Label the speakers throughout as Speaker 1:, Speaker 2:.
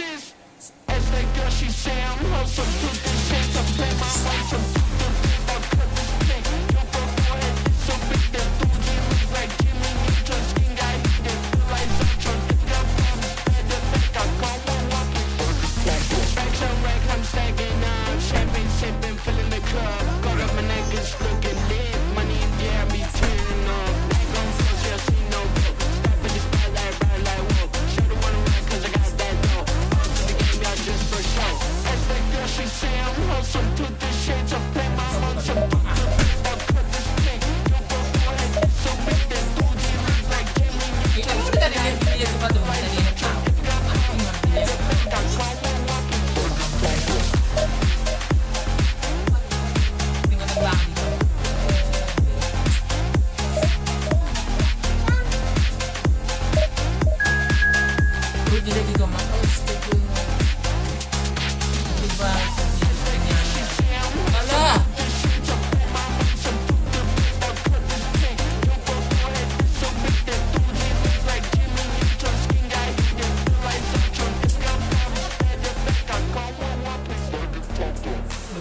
Speaker 1: exist. As that girl, she say I'm hustle, put the shit to play my way, so I'll cut this thing. You go ahead, so big that dude, you look like Jimmy Neutron, skin guy, they feel like Zotron. Pick up on the back, I call one walking. Racks on rack, I'm stacking up, champagne sipping, filling the club. Got up my neck, it's looking lit, money in the air, me tearing up. Ain't gon' force you, see no go. Step in the spotlight, ride like whoa. Show the one around, cause I got that dough. Just for show. As that girl, she say I'm hustle. Put the shades up, play my hustle. I'll cut this thing. You go ahead, so big that dude, you look like Jimmy Neutron.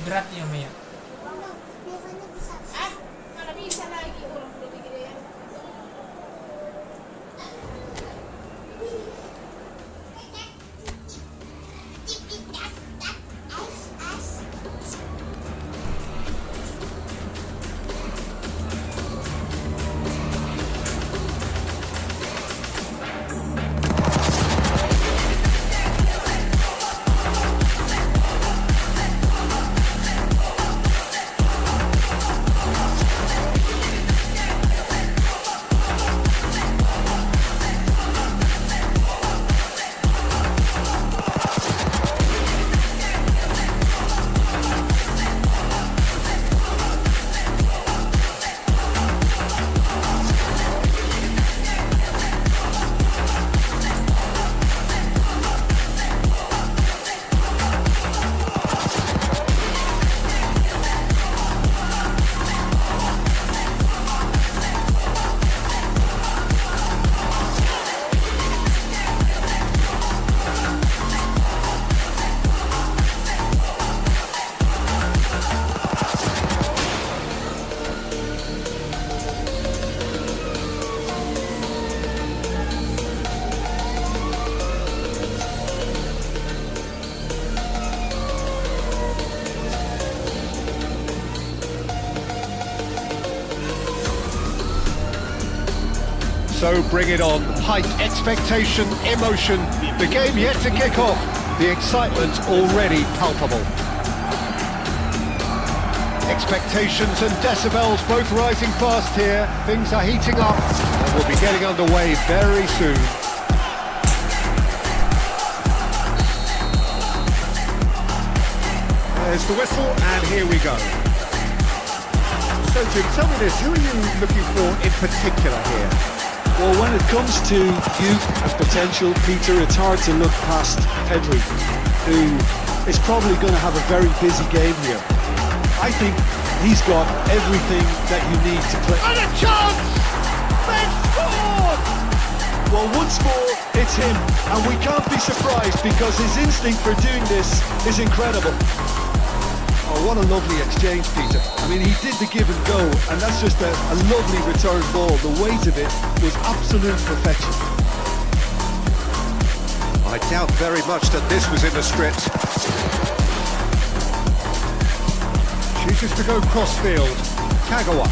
Speaker 2: Berat ya Maya.
Speaker 3: Mana bisa lagi orang belum gede ya.
Speaker 4: So bring it on. Hype, expectation, emotion. The game yet to kick off. The excitement already palpable. Expectations and decibels both rising fast here. Things are heating up and we'll be getting underway very soon. There's the whistle and here we go. So Jim, tell me this, who are you looking for in particular here?
Speaker 5: Well, when it comes to youth and potential, Peter, it's hard to look past Pedri, who is probably going to have a very busy game here. I think he's got everything that you need to play.
Speaker 4: And a chance! They've scored!
Speaker 5: Well, once more, it's him, and we can't be surprised because his instinct for doing this is incredible.
Speaker 4: Oh, what a lovely exchange, Peter.
Speaker 5: I mean, he did the give and go, and that's just a lovely return ball. The weight of it was absolute perfection.
Speaker 4: I doubt very much that this was in the script. Chooses to go crossfield. Kagawa.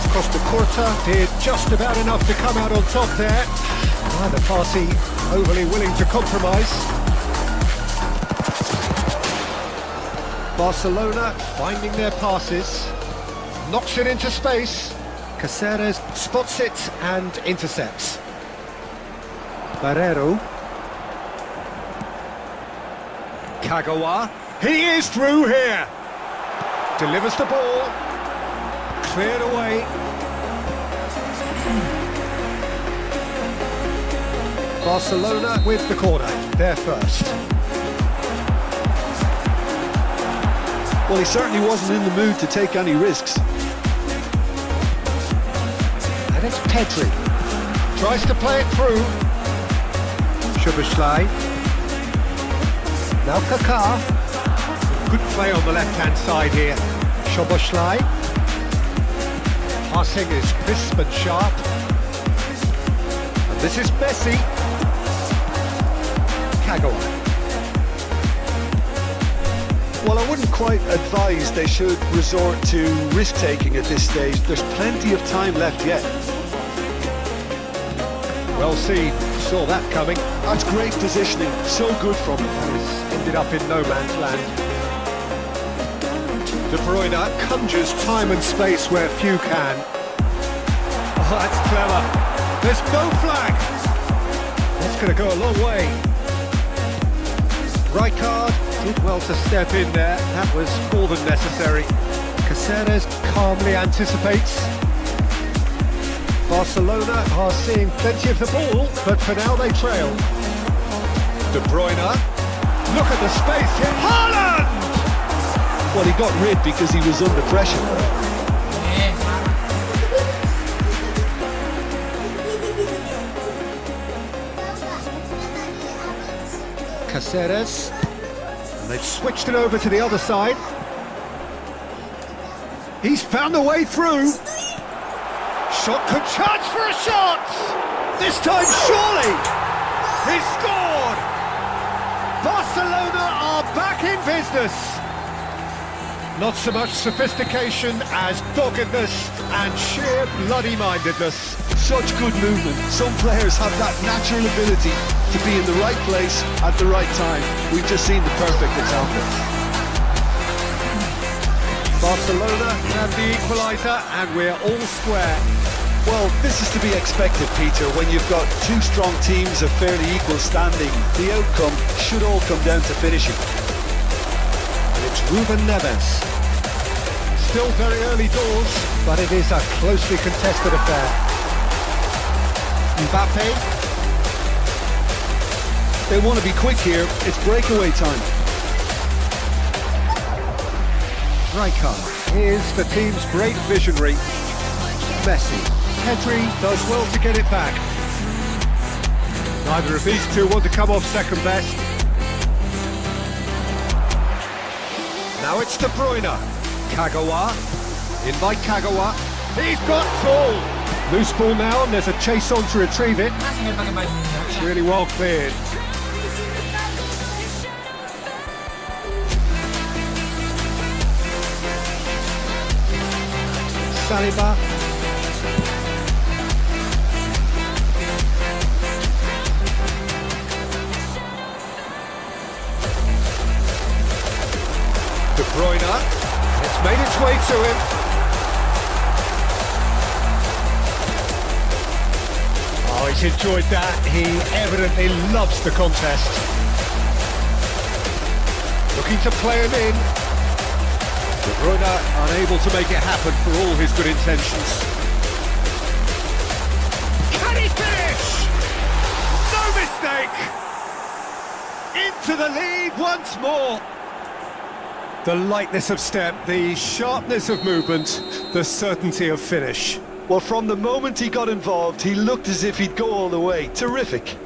Speaker 4: Costa Curta did just about enough to come out on top there. Neither party overly willing to compromise. Barcelona finding their passes, knocks it into space. Caceres spots it and intercepts. Barrero. Kagawa, he is through here. Delivers the ball, cleared away. Barcelona with the corner, they're first.
Speaker 5: Well, he certainly wasn't in the mood to take any risks.
Speaker 4: And it's Pedri. Tries to play it through. Szoboszlai. Now Kaká. Good play on the left-hand side here. Szoboszlai. Passing is crisp and sharp. And this is Messi. Kagawa.
Speaker 5: Well, I wouldn't quite advise they should resort to risk-taking at this stage. There's plenty of time left yet.
Speaker 4: Well seen, saw that coming.
Speaker 5: That's great positioning, so good from him.
Speaker 4: It's ended up in no man's land. De Bruyne conjures time and space where few can. Oh, that's clever. There's no flag. That's going to go a long way. Rijkaard did well to step in there. That was more than necessary. Caceres calmly anticipates. Barcelona are seeing plenty of the ball, but for now they trail. De Bruyne. Look at the space here. Haaland!
Speaker 5: Well, he got rid because he was under pressure.
Speaker 4: Caceres. And they've switched it over to the other side. He's found the way through. Shot could charge for a shot! This time, surely! He's scored! Barcelona are back in business! Not so much sophistication as doggedness and sheer bloody-mindedness.
Speaker 5: Such good movement. Some players have that natural ability to be in the right place at the right time. We've just seen the perfect example.
Speaker 4: Barcelona have the equaliser and we're all square.
Speaker 5: Well, this is to be expected, Peter. When you've got two strong teams of fairly equal standing, the outcome should all come down to finishing.
Speaker 4: It's Ruben Neves. Still very early doors, but it is a closely contested affair. Mbappe.
Speaker 5: They want to be quick here. It's breakaway time.
Speaker 4: Rijkaard is the team's great visionary. Messi. Pedri does well to get it back. Neither of these two want to come off second best. Now it's De Bruyne. Kagawa. In by Kagawa. He's got full. Loose ball now, and there's a chase on to retrieve it.
Speaker 2: Masih nggak pakai baju.
Speaker 4: It's really well cleared. Saliba. De Bruyne. It's made its way to him. Oh, he's enjoyed that. He evidently loves the contest. Looking to play him in. De Bruyne unable to make it happen for all his good intentions. Can he finish? No mistake! Into the lead once more. The lightness of step, the sharpness of movement, the certainty of finish.
Speaker 5: Well, from the moment he got involved, he looked as if he'd go all the way. Terrific.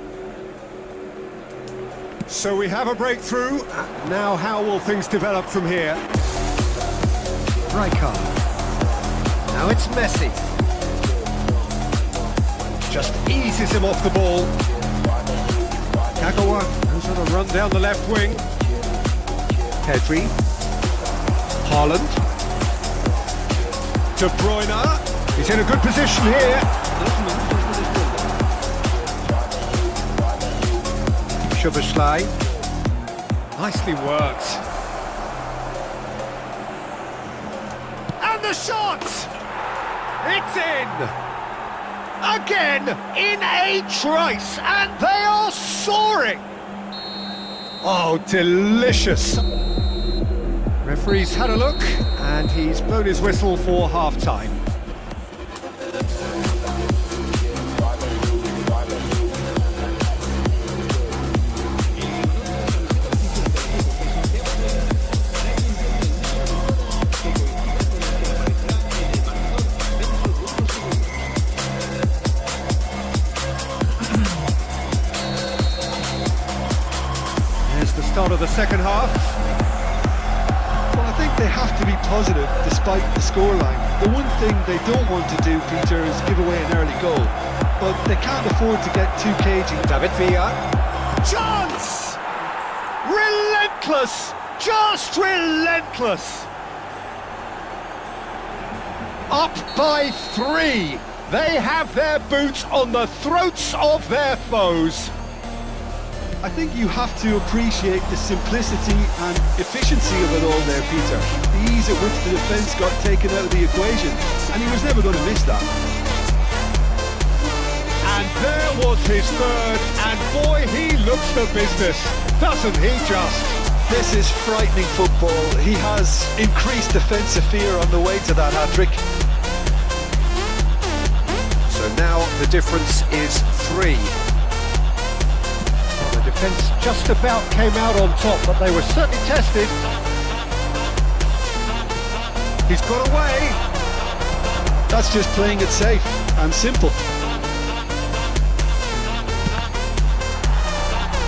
Speaker 4: So we have a breakthrough. Now how will things develop from here? Rijkaard. Now it's Messi. Just eases him off the ball. Kagawa goes on a run down the left wing. Pedri. Haaland. De Bruyne. He's in a good position here. Szoboszlai. Nicely worked. And the shot! It's in! Again, in a trice, and they are soaring! Oh, delicious! Referee's had a look, and he's blown his whistle for half-time. second half.
Speaker 5: Well, I think they have to be positive despite the scoreline. The one thing they don't want to do, Peter, is give away an early goal. But they can't afford to get too cagey.
Speaker 4: David Villa. Chance! Relentless! Just relentless! Up by 3. They have their boots on the throats of their foes.
Speaker 5: I think you have to appreciate the simplicity and efficiency of it all there, Peter. The ease at which the defence got taken out of the equation, and he was never going to miss that.
Speaker 4: And there was his third, and boy, he looks the business, doesn't he just?
Speaker 5: This is frightening football. He has increased defensive fear on the way to that hat-trick.
Speaker 4: So now the difference is 3. The defence just about came out on top, but they were certainly tested. He's got away.
Speaker 5: That's just playing it safe and simple.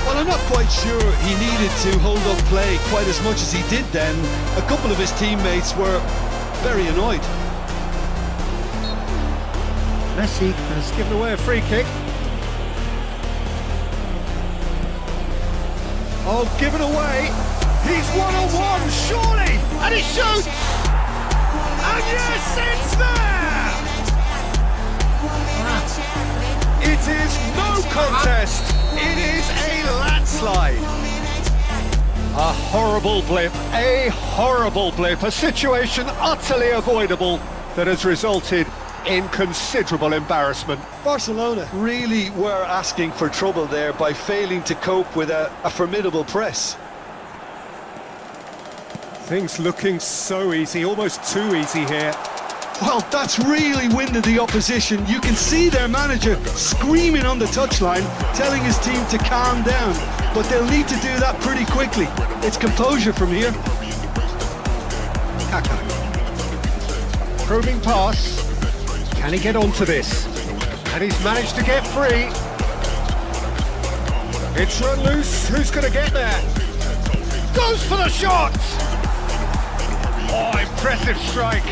Speaker 5: Well, I'm not quite sure he needed to hold up play quite as much as he did then. A couple of his teammates were very annoyed.
Speaker 4: Messi has given away a free kick. Oh, given away. He's 1-on-1, surely! And he shoots! And yes, it's there! It is no contest. It is a landslide. A horrible blip, a situation utterly avoidable that has resulted in considerable embarrassment.
Speaker 5: Barcelona really were asking for trouble there by failing to cope with a formidable press.
Speaker 4: Things looking so easy, almost too easy here.
Speaker 5: Well, that's really winded the opposition. You can see their manager screaming on the touchline, telling his team to calm down. But they'll need to do that pretty quickly. It's composure from here.
Speaker 4: Kaka. Probing pass. Can he get onto this? And he's managed to get free. It's run loose. Who's going to get there? Goes for the shot! Oh, impressive strike.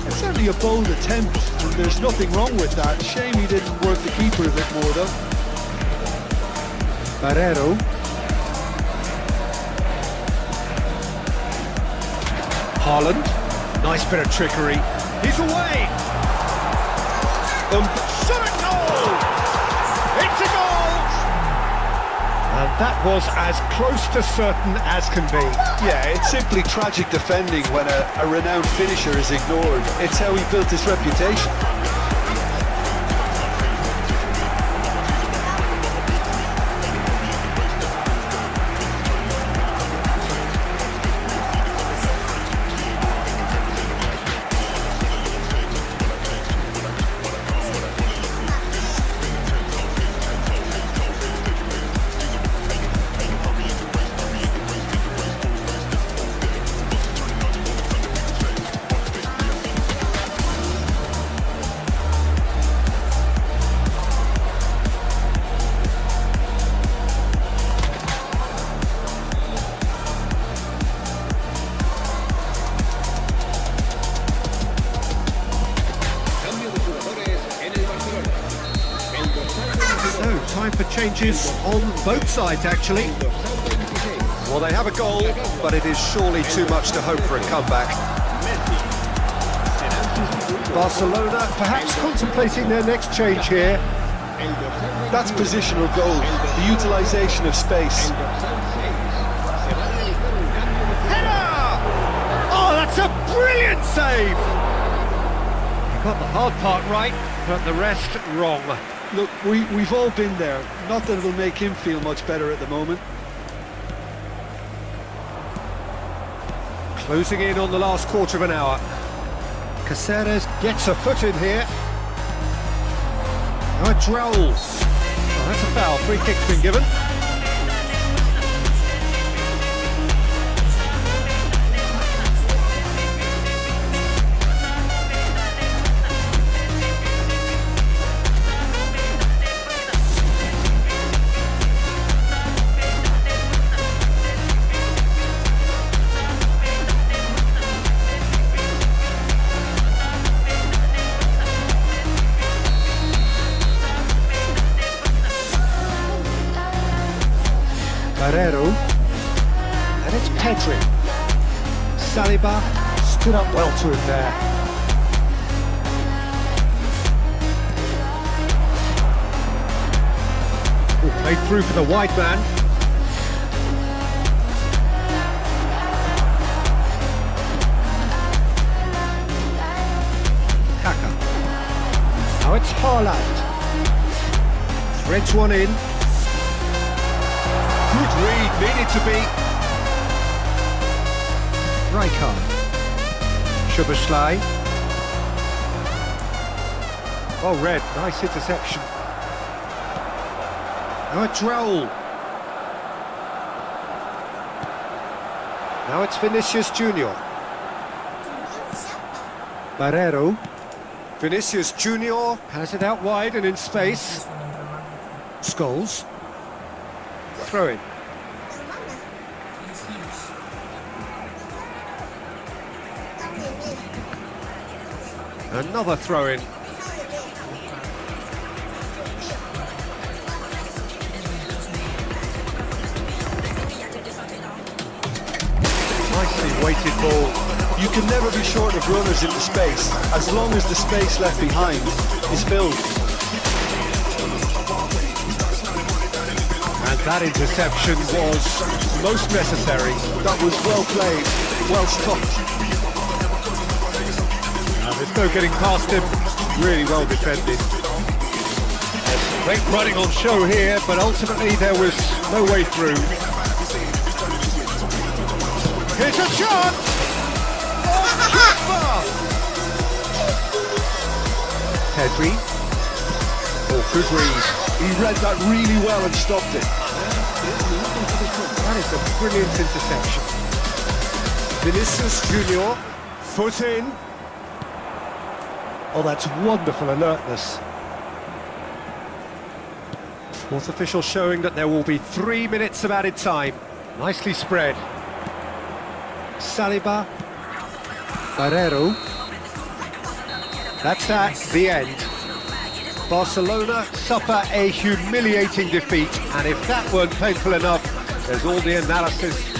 Speaker 5: It's certainly a bold attempt, and there's nothing wrong with that. Shame he didn't work the keeper a bit more, though.
Speaker 4: Barrero. Haaland. Nice bit of trickery. He's away! Shot at goal! It's a goal! And that was as close to certain as can be.
Speaker 5: Yeah, it's simply tragic defending when a renowned finisher is ignored. It's how he built his reputation.
Speaker 4: Time for changes on both sides, actually. Well, they have a goal, but it is surely too much to hope for a comeback. Barcelona perhaps contemplating their next change here.
Speaker 5: That's positional goal, the utilisation of space.
Speaker 4: Header! Oh, that's a brilliant save! He got the hard part right, but the rest wrong.
Speaker 5: Look, we've all been there. Not that it'll make him feel much better at the moment.
Speaker 4: Closing in on the last quarter of an hour. Caceres gets a foot in here. Now it drills. Oh, that's a foul. Free kick's been given. Saliba stood up well to him there. Played through for the wide man. Kaka. Now it's Haaland. Threads one in. Good read, needed to be. Rijkaard. Szoboszlai. Well read, nice interception. Now it's Raul. Now it's Vinicius Junior. Barrero. Vinicius Junior has it out wide and in space. Scholes. Throw in. Another throw in. Nicely weighted ball.
Speaker 5: You can never be short of runners into space, as long as the space left behind is filled.
Speaker 4: And that interception was most necessary.
Speaker 5: That was well played, well stopped.
Speaker 4: There's no getting past him. Really well defended. There's great running on show here, but ultimately there was no way through. Here's a shot! Pedri. Oh, good read.
Speaker 5: He read that really well and stopped it.
Speaker 4: That is a brilliant interception. Vinicius Junior, foot in. Oh, that's wonderful alertness. Fourth official showing that there will be 3 minutes of added time. Nicely spread. Saliba. Barrero. That's at the end. Barcelona suffer a humiliating defeat, and if that weren't painful enough, there's all the analysis.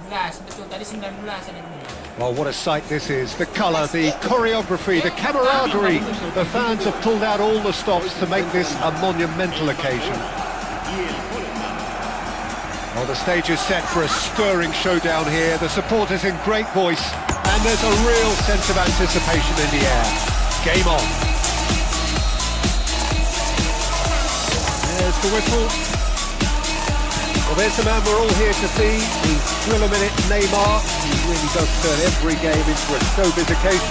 Speaker 2: betul. Tadi 19 ada ini.
Speaker 4: Well, what a sight this is. The colour, the choreography, the camaraderie. The fans have pulled out all the stops to make this a monumental occasion. Well, the stage is set for a stirring showdown here. The supporters in great voice, and there's a real sense of anticipation in the air. Game on. There's the whistle. Well, there's the man we're all here to see, the thrill-a-minute Neymar. He really does turn every game into a showbiz occasion.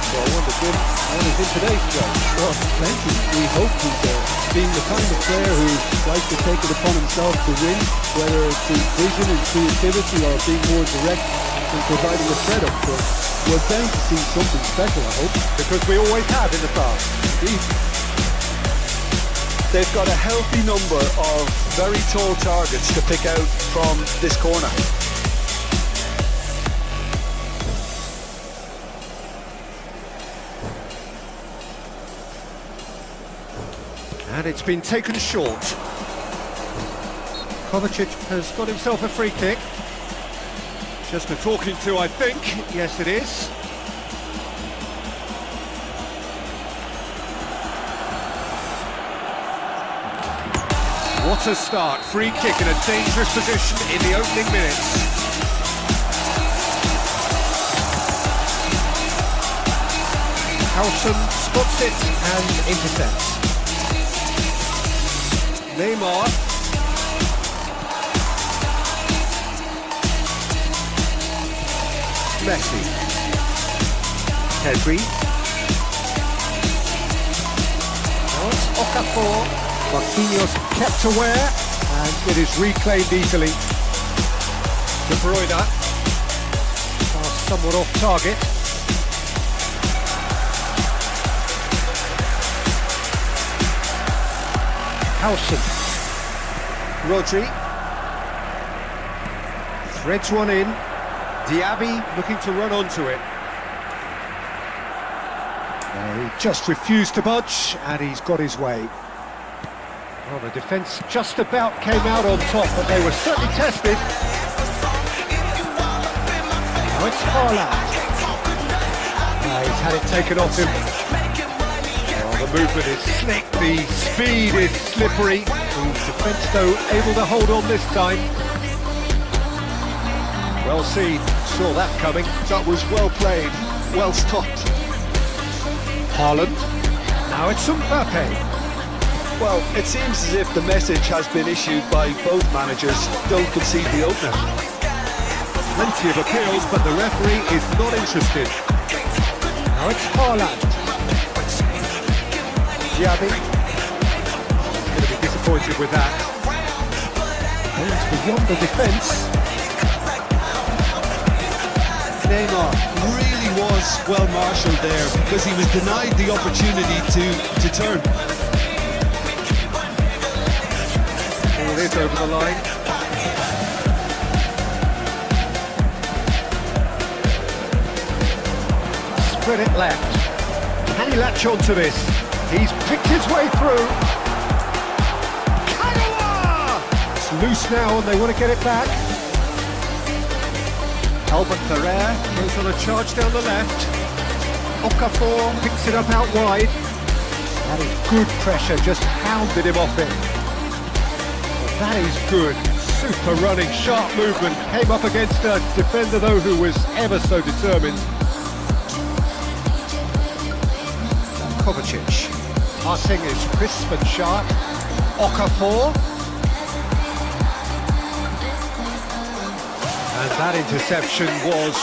Speaker 4: So I wonder, Jim, how is in today's show?
Speaker 5: Well, plenty. We hope he's being the kind of player who likes to take it upon himself to win, whether it's through vision and creativity or being more direct in providing a setup. So we're bound to see something special, I hope.
Speaker 4: Because we always have in the past.
Speaker 5: Indeed.
Speaker 6: They've got a healthy number of very tall targets to pick out from this corner.
Speaker 4: And it's been taken short. Kovacic has got himself a free kick. Just a talking to, I think. Yes, it is. What a start. Free kick in a dangerous position in the opening minutes. Howson spots it and intercepts. Neymar. Messi. Pedri. Now it's Okafor. Marquinhos kept aware, and it is reclaimed easily. De Bruyne. Pass somewhat off target. Howson. Rodri. Threads one in. Diaby looking to run onto it. He just refused to budge, and he's got his way. Well, the defence just about came out on top, but they were certainly tested. Now it's Kalah. He's had it taken off him. Oh, the movement is slick, the speed is slippery. The defence, though, able to hold on this time. Well seen, saw that coming.
Speaker 6: That was well played, well stopped.
Speaker 4: Haaland. Now it's Mbappe.
Speaker 6: Well, it seems as if the message has been issued by both managers: don't concede the opener.
Speaker 4: Plenty of appeals, but the referee is not interested. Now it's Haaland. Diaby. Going to be disappointed with that. And it's beyond the defence.
Speaker 6: Neymar really was well marshalled there because he was denied the opportunity to turn.
Speaker 4: It is over the line. Spread it left. Can he latch onto this? He's picked his way through. Kalah! It's loose now and they want to get it back. Albert Ferrer goes on a charge down the left. Okafor picks it up out wide. That is good pressure, just hounded him off it. That is good. Super running, sharp movement. Came up against a defender, though, who was ever so determined. Kovacic. Passing is crisp and sharp. Okafor. And that interception was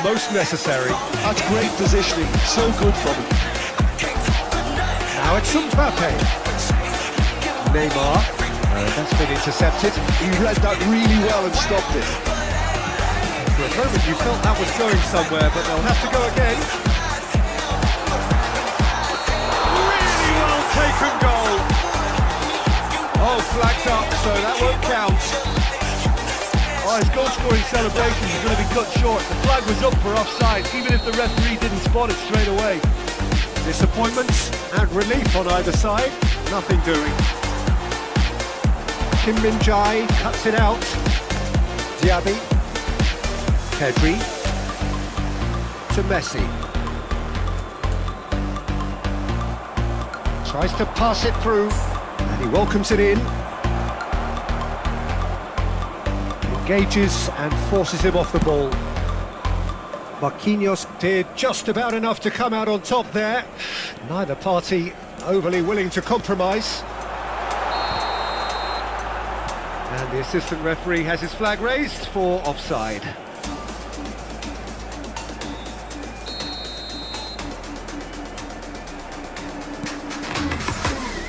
Speaker 4: most necessary.
Speaker 6: That's great positioning, so good from him.
Speaker 4: Now it's Mbappe. Neymar. That's been intercepted.
Speaker 6: He read that really well and stopped it.
Speaker 4: For a moment you felt that was going somewhere, but they'll have to go again. Really well taken goal. Oh, flags up, so that won't count.
Speaker 7: Oh, his goal-scoring celebrations are going to be cut short. The flag was up for offside, even if the referee didn't spot it straight away.
Speaker 4: Disappointments and relief on either side. Nothing doing. Kim Min-jae cuts it out. Diaby. Pedri to Messi. Tries to pass it through, and he welcomes it in. Engages and forces him off the ball. Marquinhos did just about enough to come out on top there. Neither party overly willing to compromise. And the assistant referee has his flag raised for offside.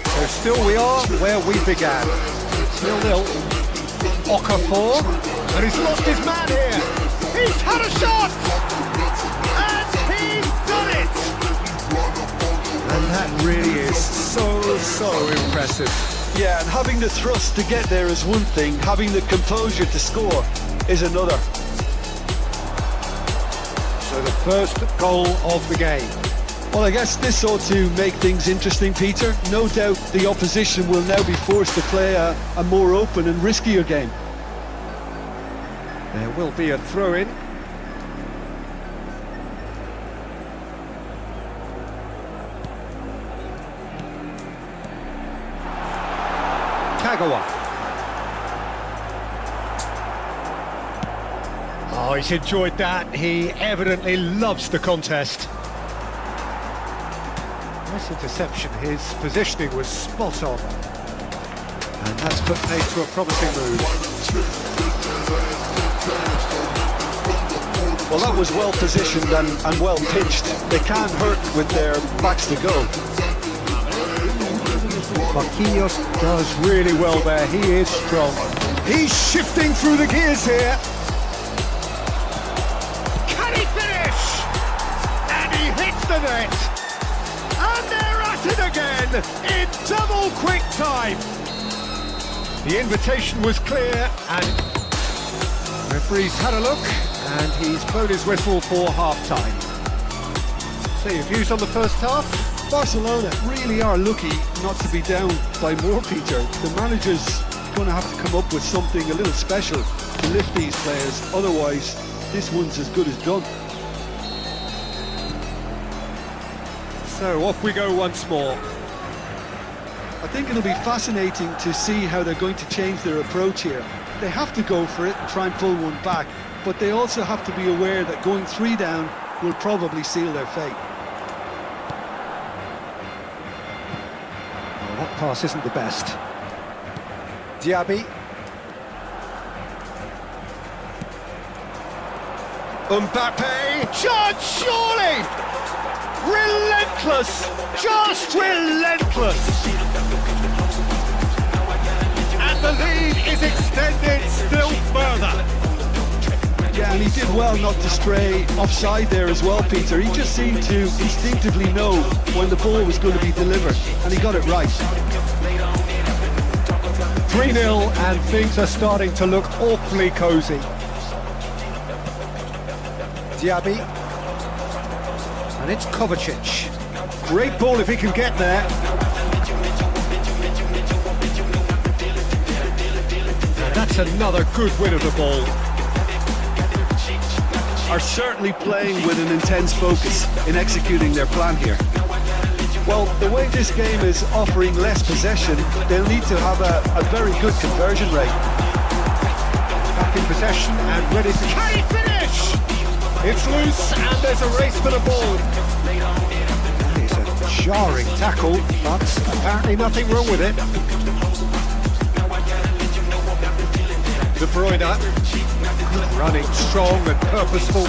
Speaker 4: So still we are where we began. 0-0. Okafor, and he's lost his man here. He's had a shot! And he's done it! And that really is so impressive.
Speaker 5: Yeah, and having the thrust to get there is one thing, having the composure to score is another.
Speaker 4: So the first goal of the game.
Speaker 5: Well, I guess this ought to make things interesting, Peter. No doubt the opposition will now be forced to play a more open and riskier game.
Speaker 4: There will be a throw-in. Kagawa. Oh, he's enjoyed that. He evidently loves the contest. Nice interception. His positioning was spot on. And that's put paid to a promising move.
Speaker 5: Well, that was well positioned and well pitched. They can't hurt with their backs to go.
Speaker 4: Marquinhos does really well there. He is strong. He's shifting through the gears here. Can he finish? And he hits the net. And they're at it again in double quick time. The invitation was clear, and the referee's had a look, and he's blown his whistle for half-time. So your views on the first half?
Speaker 5: Barcelona really are lucky not to be down by more, Peter. The manager's going to have to come up with something a little special to lift these players, otherwise this one's as good as done.
Speaker 4: So off we go once more.
Speaker 5: I think it'll be fascinating to see how they're going to change their approach here. They have to go for it and try and pull one back, but they also have to be aware that going 3 down will probably seal their fate.
Speaker 4: Well, that pass isn't the best. Diaby. Mbappe. Shot, surely! Relentless! Just relentless! And the lead is extended still further.
Speaker 5: Yeah, and he did well not to stray offside there as well, Peter. He just seemed to instinctively know when the ball was going to be delivered, and he got it right.
Speaker 4: 3-0, and things are starting to look awfully cosy. Diaby. And it's Kovacic. Great ball if he can get there. And that's another good win of the ball.
Speaker 5: Are certainly playing with an intense focus in executing their plan here. Well, the way this game is offering less possession, they'll need to have a very good conversion rate.
Speaker 4: Back in possession and ready to... Can he finish? It's loose and there's a race for the ball. It's a jarring tackle, but apparently nothing wrong with it. De Bruyne, running strong and purposeful.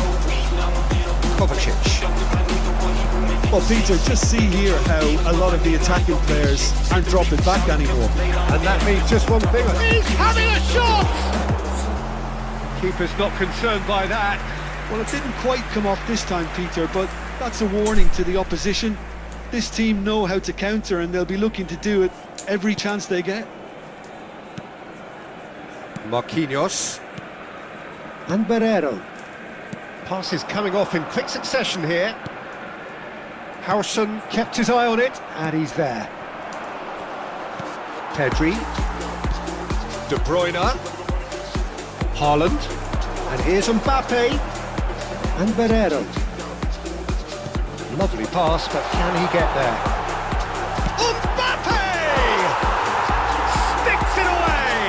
Speaker 4: Kovacic.
Speaker 5: Well, Peter, just see here how a lot of the attacking players aren't dropping back anymore.
Speaker 4: And that means just one thing. He's having a shot! Keeper's not concerned by that.
Speaker 5: Well, it didn't quite come off this time, Peter, but that's a warning to the opposition. This team know how to counter, and they'll be looking to do it every chance they get.
Speaker 4: Marquinhos. And Barreiro. Passes coming off in quick succession here. Howson kept his eye on it, and he's there. Pedri. De Bruyne. Haaland. And here's Mbappe and Barrero. Lovely pass, but can he get there? Mbappe! Sticks it away!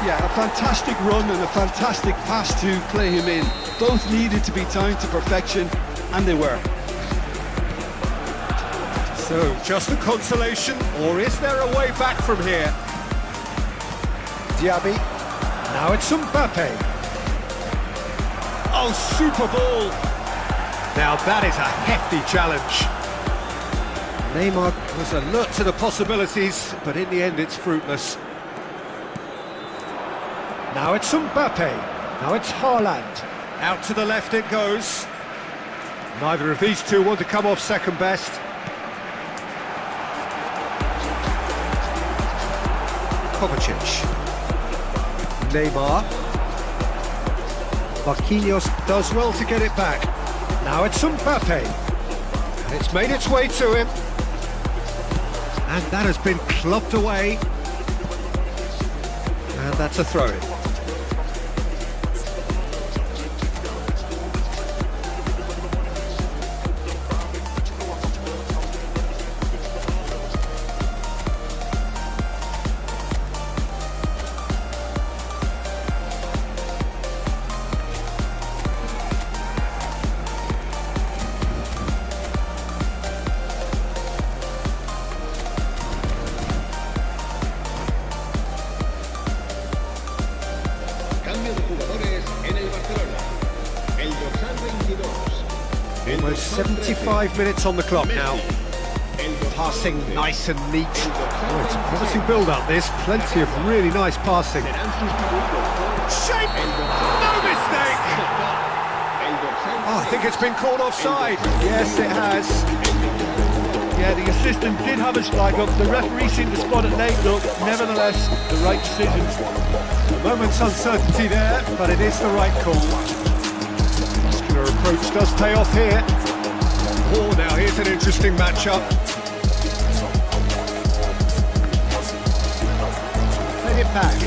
Speaker 6: Yeah, a fantastic run and a fantastic pass to play him in. Both needed to be timed to perfection, and they were.
Speaker 4: So, just a consolation, or is there a way back from here? Diaby. Now it's Mbappe. Oh, super ball! Now that is a hefty challenge. Neymar was alert to the possibilities, but in the end it's fruitless. Now it's Mbappe. Now it's Haaland. Out to the left it goes. Neither of these two want to come off second best. Kovacic. Neymar. Marquinhos does well to get it back. Now it's Mbappe. And it's made its way to him. And that has been clubbed away. And that's a throw-in. Almost 75 minutes on the clock now. Passing nice and neat. Oh, it's a promising build-up, this. Plenty of really nice passing. Shape! No mistake! Oh, I think it's been called offside. Yes, it has.
Speaker 7: Yeah, the assistant did have his flag up. The referee seemed to spot it late, though. Nevertheless, the right decision.
Speaker 4: A moment's uncertainty there, but it is the right call. Muscular approach does pay off here. Oh, now here's an interesting matchup. Play it back.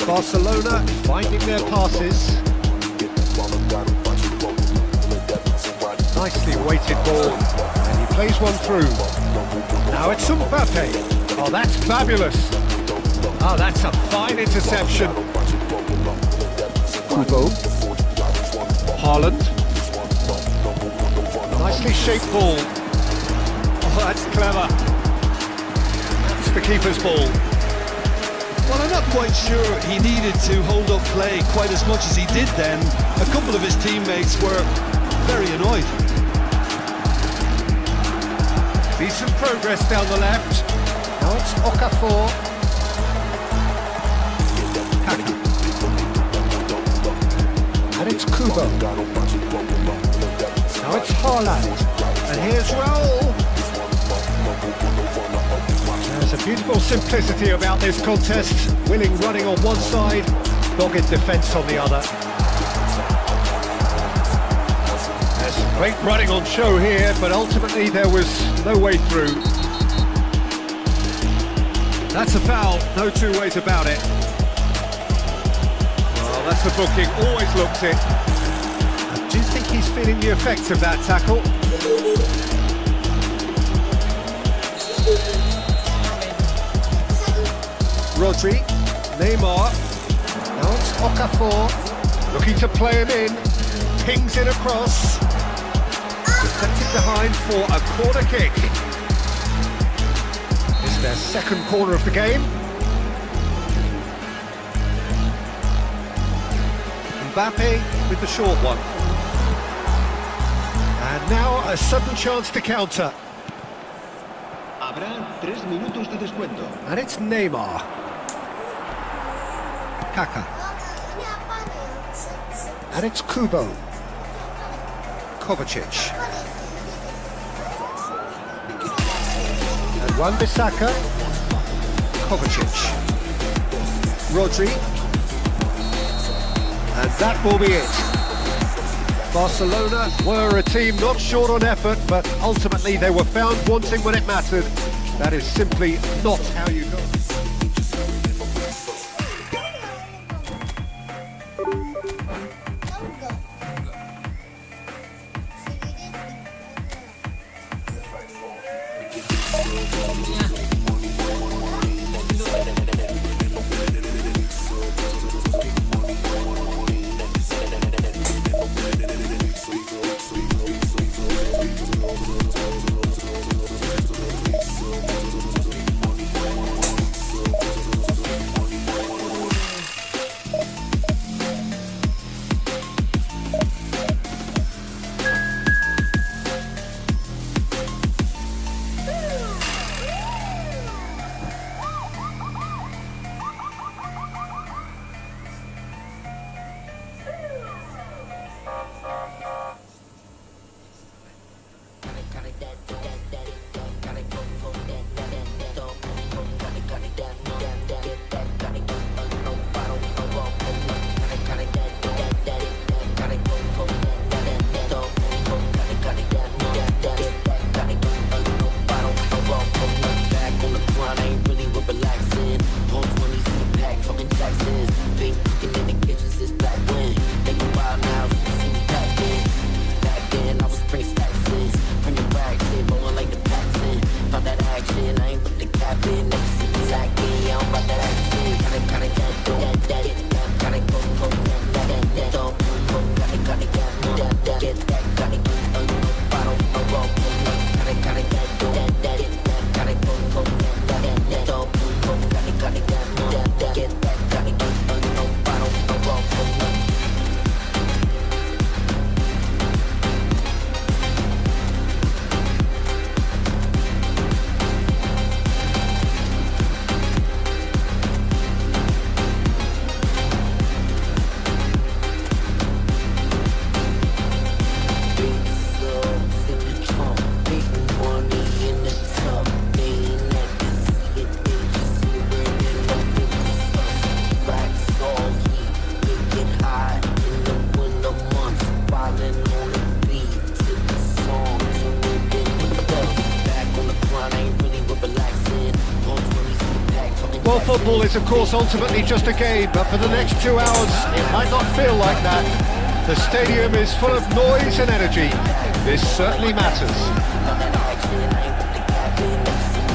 Speaker 4: Barcelona finding their passes. Nicely weighted ball. And he plays one through. Now it's Mbappe. Oh, that's fabulous. Oh, that's a fine interception. Kubo. Haaland. Nicely shaped ball. Oh, that's clever. That's the keeper's ball.
Speaker 6: Well, I'm not quite sure he needed to hold up play quite as much as he did then. A couple of his teammates were very annoyed.
Speaker 4: Decent progress down the left. Now it's Okafor. Kaka. And it's Kubo. Now it's Haaland. And here's Raul. There's a beautiful simplicity about this contest. Willing running on one side, dogged defence on the other. There's great running on show here, but ultimately there was no way through. That's a foul, no two ways about it. Well, that's a booking, always looks it. I do think he's feeling the effects of that tackle. Rodri, Neymar, now it's Okafor, looking to play him in, pings it across, deflected behind for a corner kick. It's their second corner of the game. Mbappe with the short one. And now a sudden chance to counter.
Speaker 8: Habrá 3 minutos de descuento.
Speaker 4: And it's Neymar. Kaka. And it's Kubo. Kovacic. And Wan-Bissaka. Kovacic. Rodri. And that will be it. Barcelona were a team not short on effort, but ultimately they were found wanting when it mattered. That is simply not how you go. Well, football is, of course, ultimately just a game, but for the next 2 hours, it might not feel like that. The stadium is full of noise and energy. This certainly matters.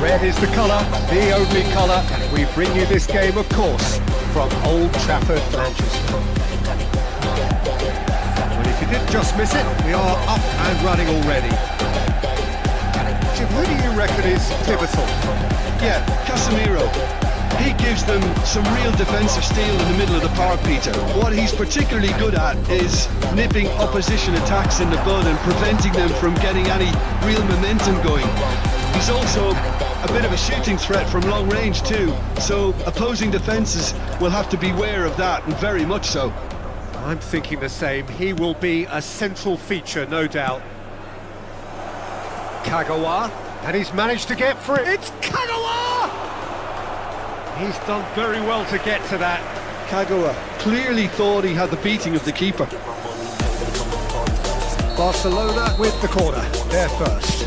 Speaker 4: Red is the colour, the only colour, and we bring you this game, of course, from Old Trafford, Manchester. Well, if you did just miss it, we are up and running already. Jim, who do you reckon is pivotal?
Speaker 6: Yeah, Casemiro. He gives them some real defensive steel in the middle of the park, Peter. What he's particularly good at is nipping opposition attacks in the bud and preventing them from getting any real momentum going. He's also a bit of a shooting threat from long range too, so opposing defences will have to beware of that, and very much so.
Speaker 4: I'm thinking the same. He will be a central feature, no doubt. Kagawa, and he's managed to get free. It's Kagawa! He's done very well to get to that.
Speaker 6: Kagawa clearly thought he had the beating of the keeper.
Speaker 4: Barcelona with the corner. They're first.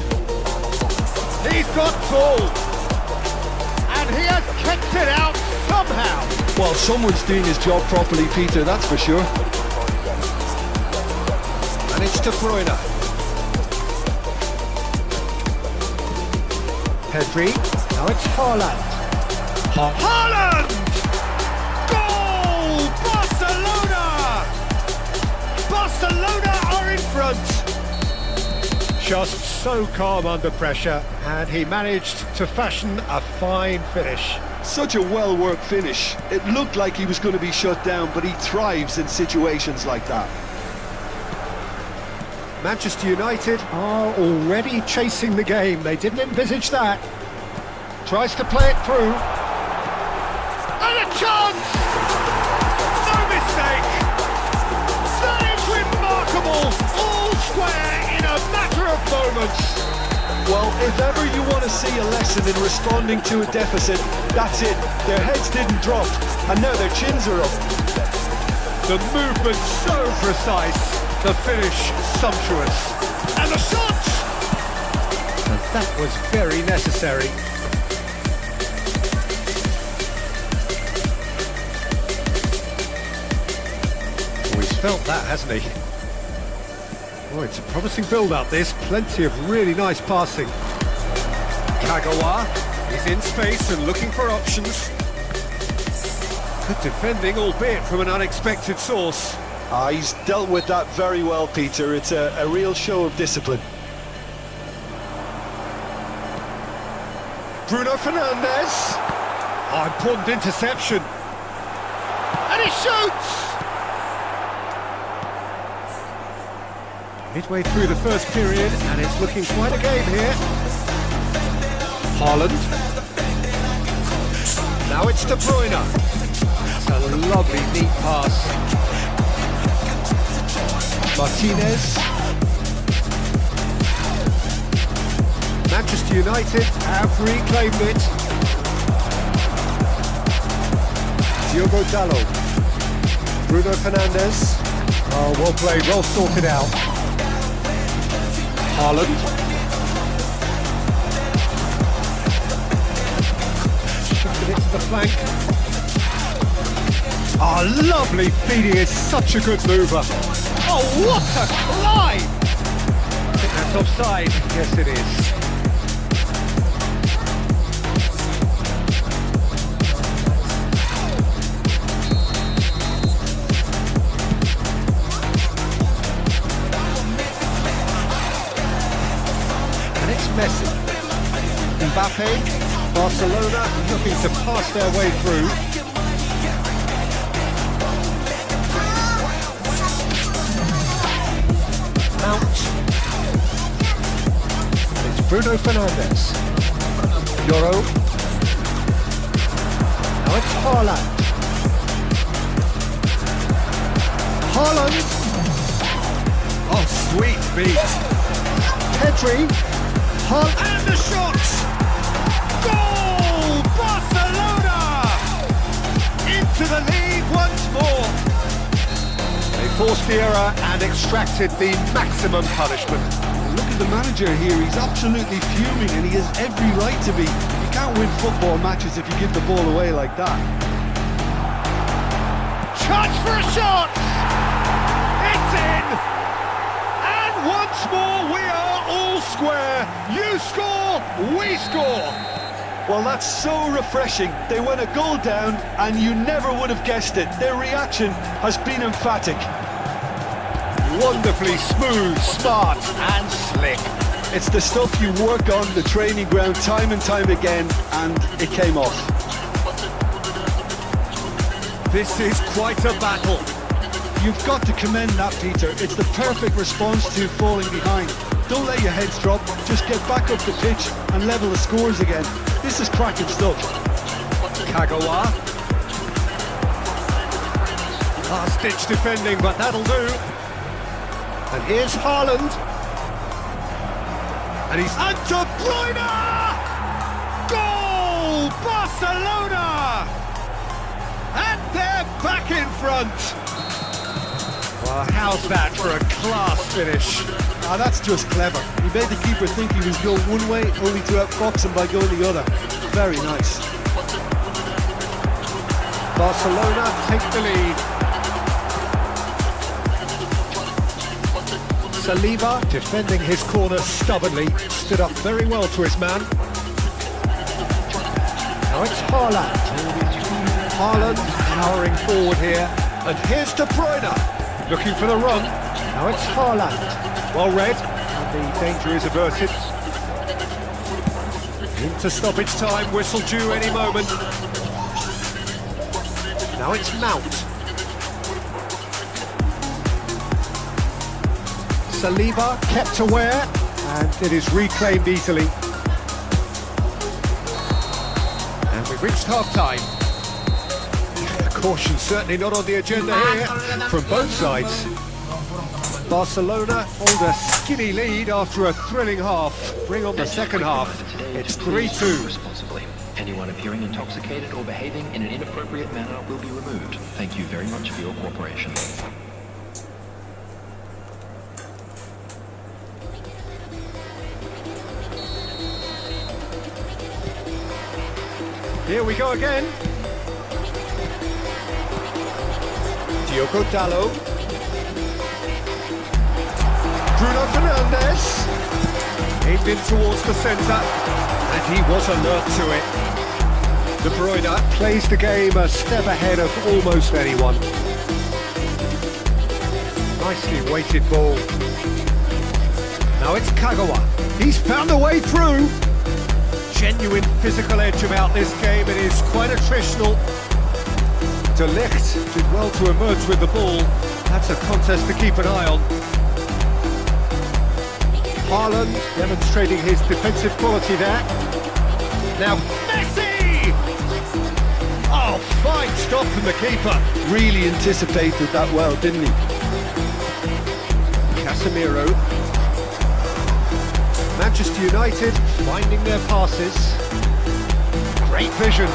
Speaker 4: He's got ball. And he has kept it out somehow.
Speaker 6: Well, someone's doing his job properly, Peter, that's for sure.
Speaker 4: And it's De Bruyne. Pedri. Now it's Haaland. Haaland! Goal! Barcelona! Barcelona are in front. Just so calm under pressure, and he managed to fashion a fine finish.
Speaker 6: Such a well-worked finish. It looked like he was going to be shut down, but he thrives in situations like that.
Speaker 4: Manchester United are already chasing the game. They didn't envisage that. Tries to play it through. And a chance! No mistake! That is remarkable! All square in a matter of moments.
Speaker 6: Well, if ever you want to see a lesson in responding to a deficit, that's it. Their heads didn't drop, and now their chins are up.
Speaker 4: The movement so precise, the finish sumptuous. And the shot! And that was very necessary. Oh, he's felt that, hasn't he? Oh, it's a promising build-up, this. Plenty of really nice passing. Kagawa is in space and looking for options. Good defending, albeit from an unexpected source.
Speaker 6: He's dealt with that very well, Peter. It's a real show of discipline.
Speaker 4: Bruno Fernandes. Oh, important interception. And he shoots! Midway through the first period, and it's looking quite a game here. Haaland. Now it's De Bruyne. It's a lovely, neat pass. Martinez. Manchester United have reclaimed it. Diogo Dalot. Bruno Fernandes. Oh, well played, well sorted out. Haaland. Shifted it to the flank. Oh, lovely feeding, is such a good mover. Oh, what a climb! I think that's offside. Yes, it is. And it's Messi. Mbappe, Barcelona looking to pass their way through. It's Bruno Fernandes. Yoro. Now it's Haaland. Haaland. Oh, sweet beat. Pedri. Haaland. And the shot! Goal! Barcelona! Into the lead once more. They forced the error and extracted the maximum punishment.
Speaker 6: Look at the manager here, he's absolutely fuming and he has every right to be.
Speaker 5: can't win football matches if you give the ball away like that.
Speaker 4: Chance for a shot! It's in! And once more we are all square. You score, we score.
Speaker 5: Well, that's so refreshing. They went a goal down and you never would have guessed it. Their reaction has been emphatic.
Speaker 4: Wonderfully smooth, smart and slick.
Speaker 5: It's the stuff you work on the training ground time and time again, and it came off.
Speaker 4: This is quite a battle.
Speaker 5: You've got to commend that, Peter. It's the perfect response to falling behind. Don't let your heads drop, just get back up the pitch and level the scores again. This is cracking stuff.
Speaker 4: Kagawa. Last-ditch defending, but that'll do. And here's Haaland. And he's... And De Bruyne! Goal! Barcelona! And they're back in front. Well, how's that for a class finish?
Speaker 5: Ah, that's just clever. He made the keeper think he was going one way, only to outfox him by going the other. Very nice.
Speaker 4: Barcelona take the lead. Saliba, defending his corner stubbornly, stood up very well to his man. Now it's Haaland. Haaland powering forward here. And here's De Bruyne, looking for the run. Now it's Haaland. Well read, and the danger is averted. Into stoppage time, whistle due any moment. Now it's Mount. Saliba kept aware, and it is reclaimed easily. And we've reached half-time. Caution certainly not on the agenda here from both sides. Barcelona hold a skinny lead after a thrilling half. Bring on the second half. It's 3-2.
Speaker 9: Responsibly. Anyone appearing intoxicated or behaving in an inappropriate manner will be removed. Thank you very much for your cooperation.
Speaker 4: Here we go again. Diogo Dalot. Bruno Fernandes. Aimed in towards the centre, and he was alert to it. De Bruyne plays the game a step ahead of almost anyone. Nicely weighted ball. Now it's Kagawa. He's found a way through. Genuine physical edge about this game. It is quite attritional. De Ligt did well to emerge with the ball. That's a contest to keep an eye on. Haaland demonstrating his defensive quality there. Now Messi! Oh, fine stop from the keeper.
Speaker 5: Really anticipated that well, didn't he?
Speaker 4: Casemiro. Manchester United finding their passes. Great vision.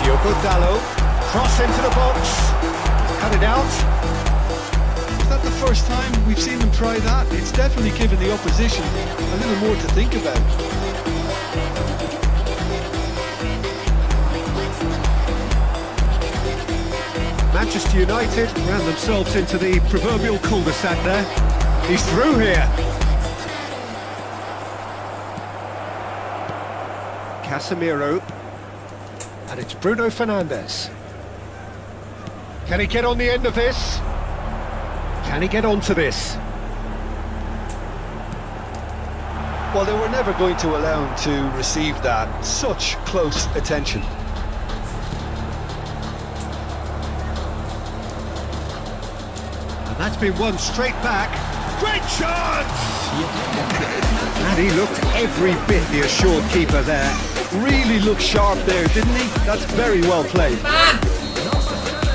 Speaker 4: Diogo Dalot. Cross into the box. Cut it out.
Speaker 5: Is that the first time we've seen them try that? It's definitely given the opposition a little more to think about.
Speaker 4: Manchester United ran themselves into the proverbial cul-de-sac there. He's through here. Casemiro. And it's Bruno Fernandes. Can he get on the end of this? Can he get onto this?
Speaker 5: Well, they were never going to allow him to receive that. Such close attention.
Speaker 4: And that's been won straight back. Great chance! And he looked every bit the assured keeper there.
Speaker 5: Really looked sharp there, didn't he? That's very well played.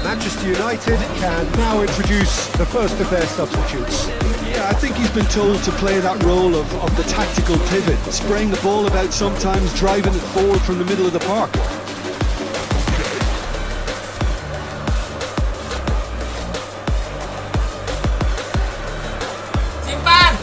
Speaker 4: Manchester United can now introduce the first of their substitutes.
Speaker 5: Yeah, I think he's been told to play that role of the tactical pivot, spraying the ball about sometimes, driving it forward from the middle of the park.
Speaker 2: Simpan!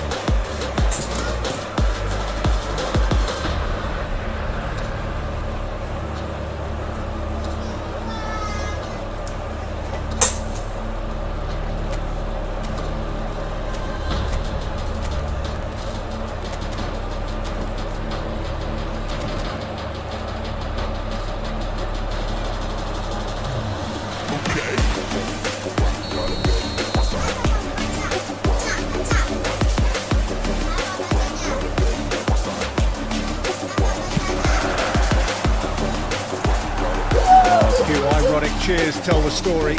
Speaker 4: cheers tell the story.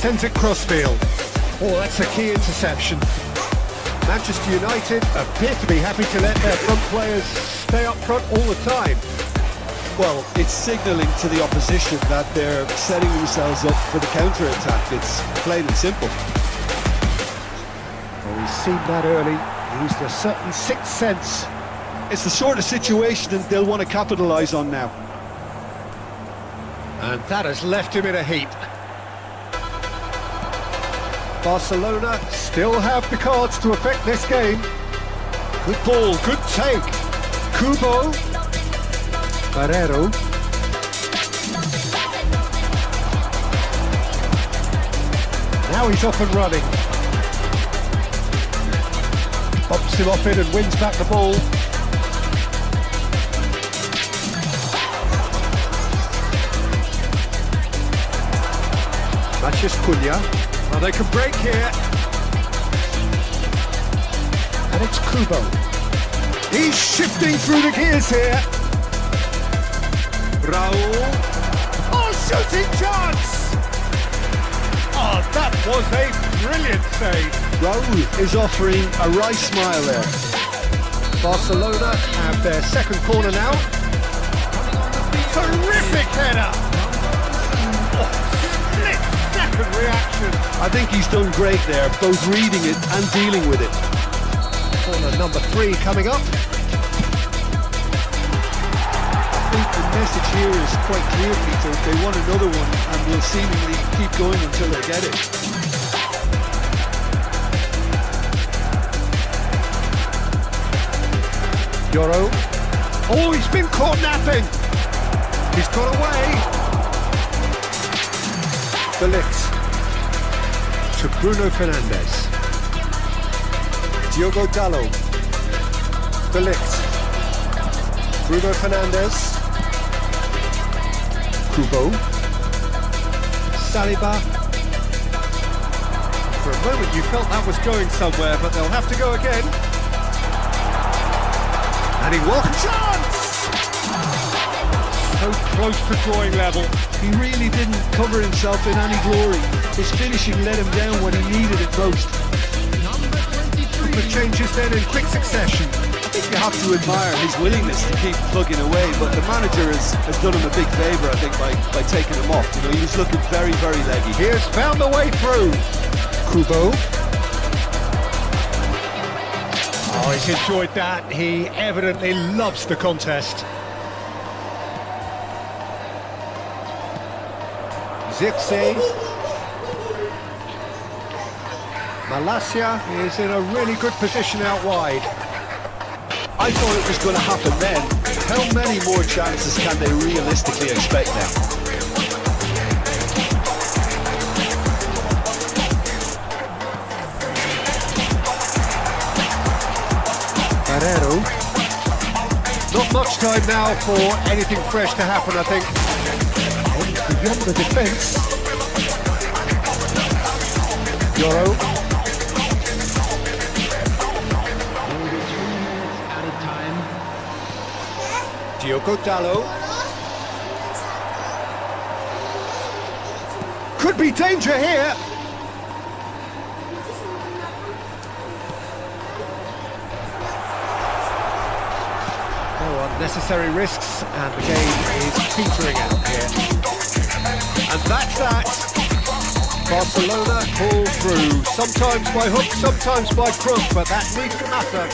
Speaker 4: Sends it crossfield. Oh, that's a key interception. Manchester United appear to be happy to let their front players stay up front all the time.
Speaker 5: Well, it's signalling to the opposition that they're setting themselves up for the counter-attack. It's plain and simple.
Speaker 4: Well, he's seen that early. He used a certain sixth sense.
Speaker 5: It's the sort of situation that they'll want to capitalise on now.
Speaker 4: And that has left him in a heap. Barcelona still have the cards to affect this game. Good ball, good take. Kubo. Barrero. Now he's off and running. Bumps him off it and wins back the ball. Matches Cuyy. Well, they can break here. And it's Kubo. He's shifting through the gears here. Raul. Oh, shooting chance! Oh, that was a brilliant save.
Speaker 5: Raul is offering a right smile there.
Speaker 4: Barcelona have their second corner now. Terrific header! Oh, split-second reaction.
Speaker 5: I think he's done great there, both reading it and dealing with it.
Speaker 4: Corner number 3 coming up.
Speaker 5: I think the message here is quite clear, Peter. They want another one and will seemingly keep going until they get it.
Speaker 4: Yoro. Oh, he's been caught napping. He's got away. Jelek to Bruno Fernandes. Diogo Dalot. Jelek. Bruno Fernandes. Kubo. Saliba. For a moment you felt that was going somewhere, but they'll have to go again. And he welcome chance! So close to drawing level.
Speaker 5: He really didn't cover himself in any glory. His finishing let him down when he needed it most.
Speaker 4: Couple of changes then in quick succession.
Speaker 5: I think you have to admire his willingness to keep plugging away, but the manager has done him a big favour, I think, by taking him off. You know, he was looking very, very leggy.
Speaker 4: He has found the way through. Kubo. Oh, he's enjoyed that. He evidently loves the contest. Zirkzee. Malacia is in a really good position out wide.
Speaker 5: I thought it was going to happen then. How many more chances can they realistically expect now?
Speaker 4: Barrero. Not much time now for anything fresh to happen, I think. Beyond the defence. Yoro. Diogo Dalot. Could be danger here. No unnecessary risks, and the game is petering out here. And that's that. Barcelona pull through, sometimes by hook, sometimes by crook, but that needs to matter.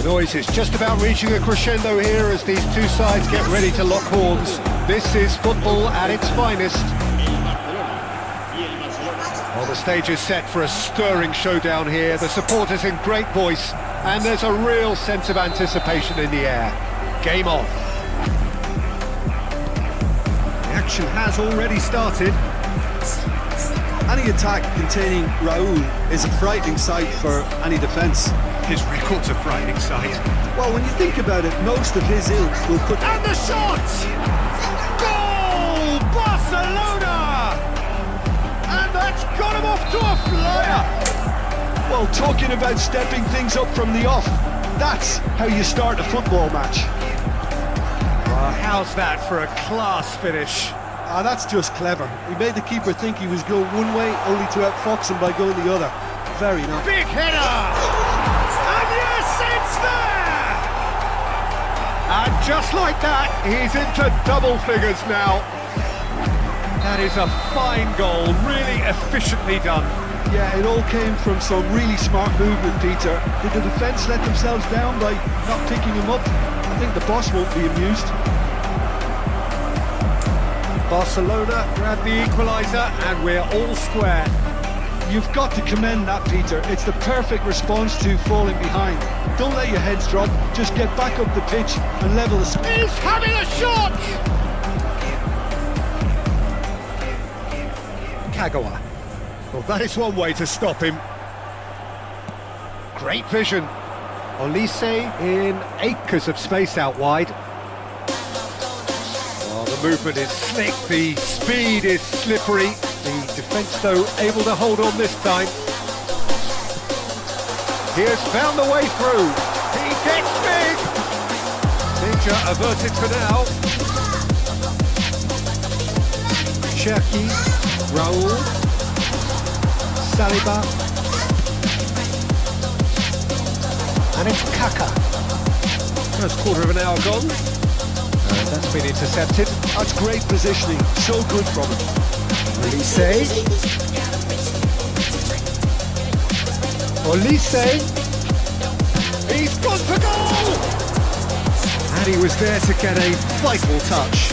Speaker 4: The noise is just about reaching a crescendo here as these two sides get ready to lock horns. This is football at its finest. Well, the stage is set for a stirring showdown here. The supporters in great voice, and there's a real sense of anticipation in the air. Game on. The action has already started.
Speaker 5: Any attack containing Raul is a frightening sight for any defence.
Speaker 4: His record's a frightening sight.
Speaker 5: Well, when you think about it, most of his ilk will put...
Speaker 4: And the shot! Goal! Barcelona! And that's got him off to a flyer!
Speaker 5: Well, talking about stepping things up from the off, that's how you start a football match.
Speaker 4: Well, how's that for a class finish?
Speaker 5: Ah, that's just clever. He made the keeper think he was going one way, only to outfox him by going the other. Very nice.
Speaker 4: Big header! And yes, it's there! And just like that, he's into double figures now. That is a fine goal, really efficiently done.
Speaker 5: Yeah, it all came from some really smart movement, Peter. Did the defence let themselves down by not picking him up? I think the boss won't be amused.
Speaker 4: Barcelona grab the equaliser and we're all square.
Speaker 5: You've got to commend that, Peter. It's the perfect response to falling behind. Don't let your heads drop, just get back up the pitch and level the score.
Speaker 4: He's having a shot! Kagawa. Well, that is one way to stop him. Great vision. Olise in acres of space out wide. Well, the movement is slick, the speed is slippery. The defence, though, able to hold on this time. He has found the way through. He gets big. Danger averted for now. Cherki, Raul, Saliba, and it's Kaka. First quarter of an hour gone. And that's been intercepted.
Speaker 5: That's great positioning, so good from him.
Speaker 4: Olise. Olise. He's gone for goal! And he was there to get a vital touch.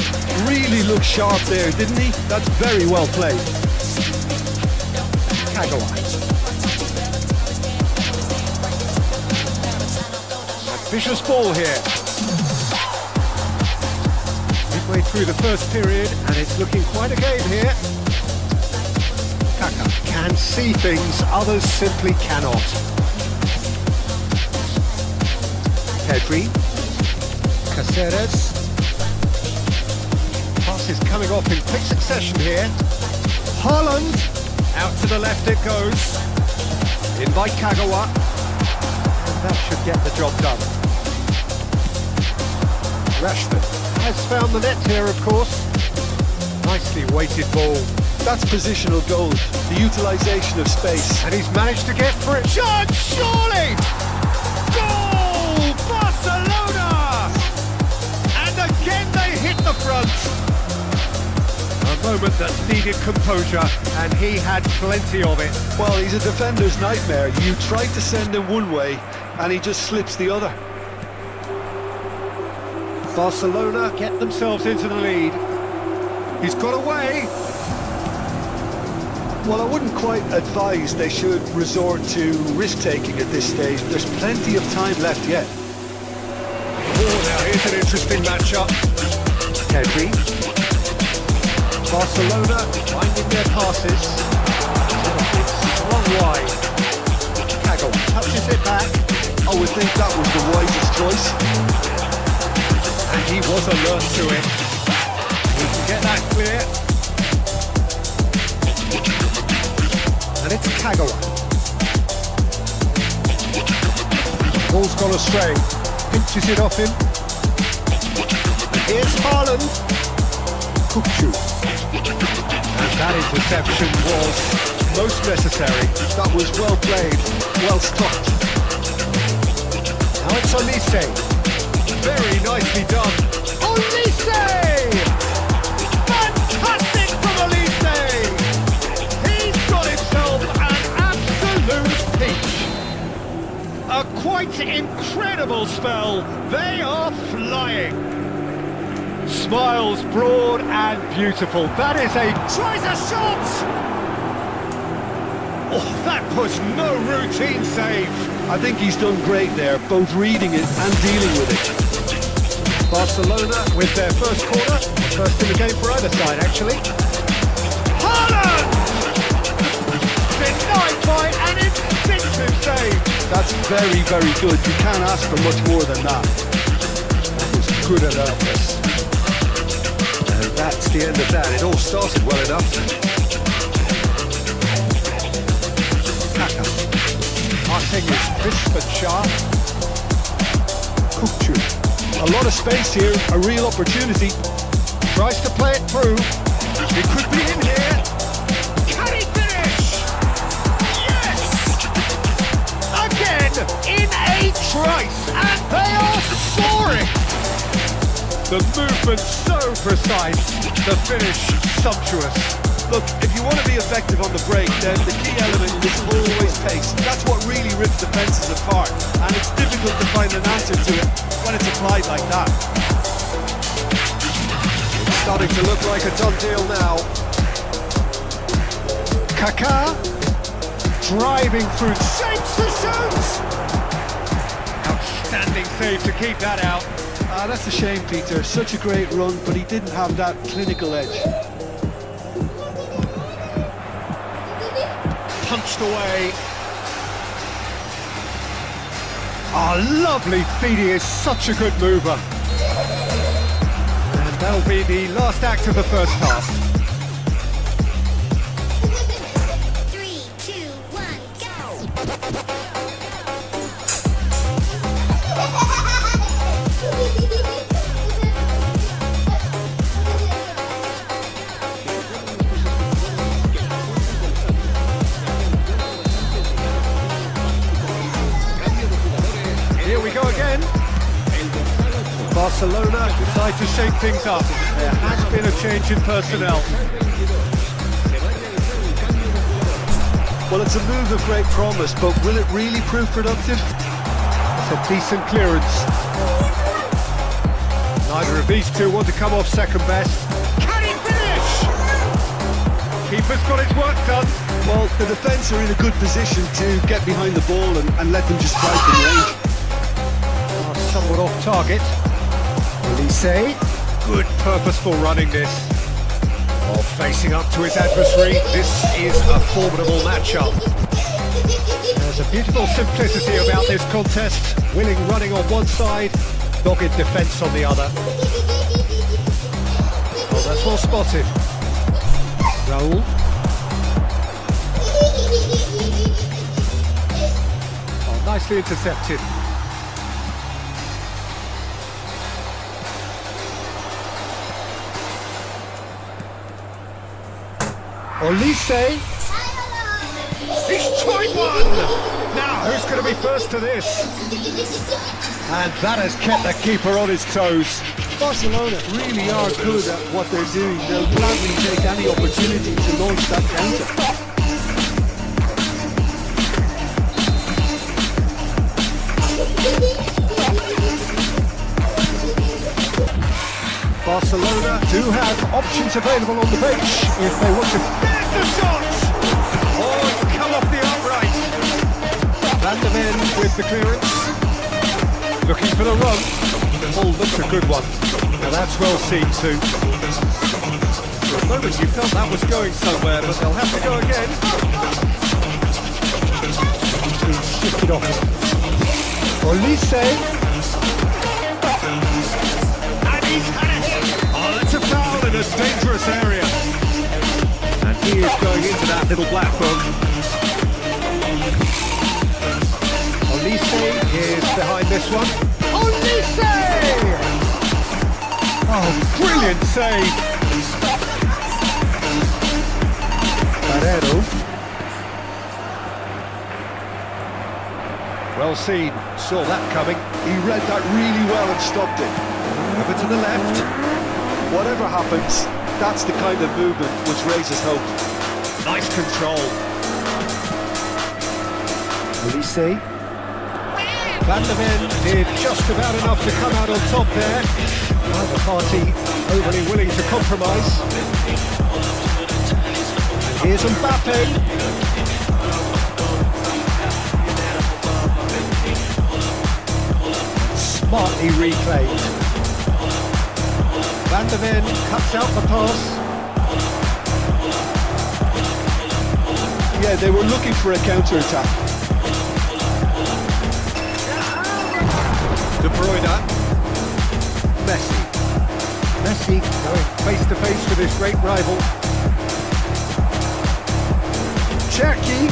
Speaker 5: Really looked sharp there, didn't he? That's very well played.
Speaker 4: Kagawa. A vicious ball here. Midway through the first period, and it's looking quite a game here. Kaka can see things others simply cannot. Pedri. Caceres. Passes coming off in quick succession here. Haaland. Out to the left it goes. In by Kagawa. And that should get the job done. Rashford has found the net here, of course. Nicely weighted ball.
Speaker 5: That's positional gold, the utilisation of space.
Speaker 4: And he's managed to get for it. Shot, surely! Goal! Barcelona! And again they hit the front. A moment that needed composure, and he had plenty of it.
Speaker 5: Well, he's a defender's nightmare. You try to send him one way, and he just slips the other.
Speaker 4: Barcelona get themselves into the lead. He's got away.
Speaker 5: Well, I wouldn't quite advise they should resort to risk-taking at this stage. There's plenty of time left yet.
Speaker 4: Oh, now here's an interesting matchup. Pedri. Barcelona finding their passes. It's long wide. Kagawa touches it back.
Speaker 5: I would think that was the wisest choice.
Speaker 4: And he was alert to it. He can get that clear. And it's Kagawa. Ball's gone astray. Pinches it off him. And here's Haaland. Cuyy. And that interception was most necessary.
Speaker 5: That was well played, well stopped.
Speaker 4: Now it's Olise. Very nicely done. Olise! Fantastic from Olise! He's got himself an absolute peach. A quite incredible spell. They are flying. Smiles broad and beautiful. That is tries a shot. Oh, that was no routine save.
Speaker 6: I think he's done great there, both reading it and dealing with it.
Speaker 4: Barcelona with their first corner. First in the game for either side, actually. Haaland! Denied by an instinctive save.
Speaker 6: That's very, very good. You can't ask for much more than that.
Speaker 4: That was good alertness. And that's the end of that. It all started well enough. Kaka. Marting is crisp and sharp.
Speaker 6: Couture. A lot of space here, a real opportunity.
Speaker 4: Tries to play it through. It could be in here. Can he finish? Yes! Again, in a trice, and they are soaring! The movement so precise, the finish sumptuous.
Speaker 6: Look, if you want to be effective on the break, then the key element is always pace. That's what really rips defences apart, and it's difficult to find an answer to it when it's applied like that.
Speaker 4: It's starting to look like a done deal now. Kaká, driving through, shapes the shoots! Outstanding save to keep that out.
Speaker 6: That's a shame, Peter. Such a great run, but he didn't have that clinical edge.
Speaker 4: Punched away. Oh, lovely feed. He is such a good mover. And that'll be the last act of the first half.
Speaker 3: 3, 2, 1,
Speaker 4: Here we go again. Barcelona decide to shake things up. There has been a change in personnel.
Speaker 6: Well, it's a move of great promise, but will it really prove productive?
Speaker 4: It's a decent clearance. Neither of these two want to come off second best. Can he finish? Keeper's got his work done.
Speaker 6: Well, the defence are in a good position to get behind the ball and let them just drive from range.
Speaker 4: Somewhat off target. Elise, good purposeful running this. While facing up to his adversary, this is a formidable matchup. There's a beautiful simplicity about this contest. Willing running on one side, dogged defence on the other. Oh, that's well spotted. Raul. Oh, nicely intercepted. Olise. He's tried one! Now, who's going to be first to this? And that has kept the keeper on his toes.
Speaker 6: Barcelona really are good at what they're doing. They'll gladly take any opportunity to launch that counter.
Speaker 4: Barcelona do have options available on the bench if they want to. There's the shot! Oh, it's come off the upright. Van der Ven with the clearance. Looking for the run. The ball looks a good one. Now that's well seen too. For a moment you felt that was going somewhere, but they'll have to go again. He's shifted off. Olise. Oh, that's a foul in a dangerous area. And he is going into that little black book. Olise is behind this one. Olise! Oh, brilliant save. Barrero. Well seen, saw that coming.
Speaker 6: He read that really well and stopped it.
Speaker 4: Over to the left.
Speaker 6: Whatever happens, that's the kind of movement which raises hope.
Speaker 4: Nice control. Elise. Van der Ven did just about enough to come out on top there. Neither party overly willing to compromise. And here's Mbappe. Smartly reclaimed. Van der Ven cuts out the pass.
Speaker 5: Yeah, they were looking for a counter-attack.
Speaker 4: De Bruyne. Messi. Messi going face to face with his great rival. Cherky.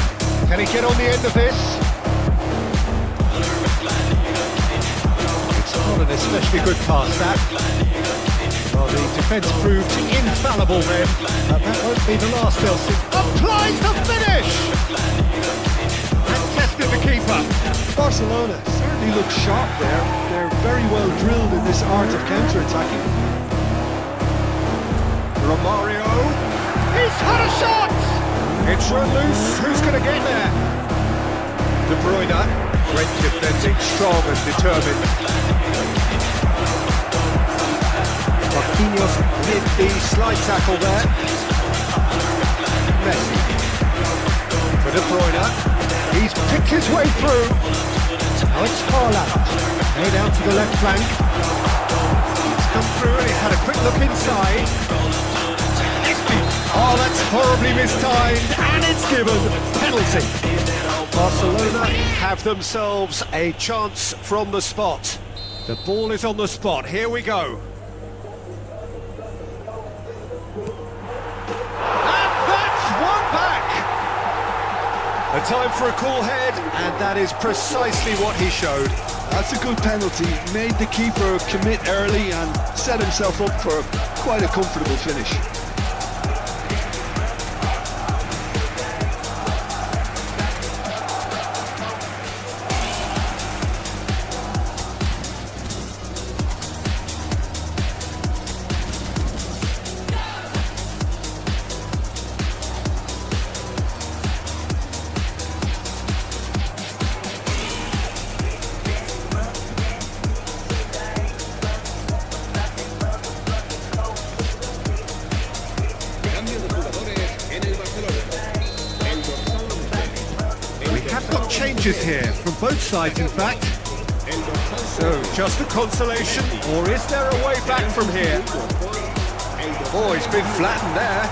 Speaker 4: Can he get on the end of this? It's not an especially good pass, that. Well, the defence proved infallible then. But that won't be the last they'll see. Applies the finish! And tested the keeper.
Speaker 5: Barcelona certainly look sharp there. They're very well drilled in this art of counter-attacking.
Speaker 4: Romario. He's had a shot! It's run loose. Who's going to get there? De Bruyne. Great defending, strong and determined. Marquinhos did the slide tackle there. Messi. For De Bruyne. He's picked his way through. Now it's Kalah. Made out to the left flank. He's come through and he's had a quick look inside. Oh, that's horribly mistimed, and it's given. Penalty. Barcelona have themselves a chance from the spot. The ball is on the spot. Here we go. And that's one back. A time for a cool head, and that is precisely what he showed.
Speaker 5: That's a good penalty. Made the keeper commit early and set himself up for quite a comfortable finish.
Speaker 4: Changes here from both sides, in fact. So, just a consolation, or is there a way back from here? Oh, he's been flattened there.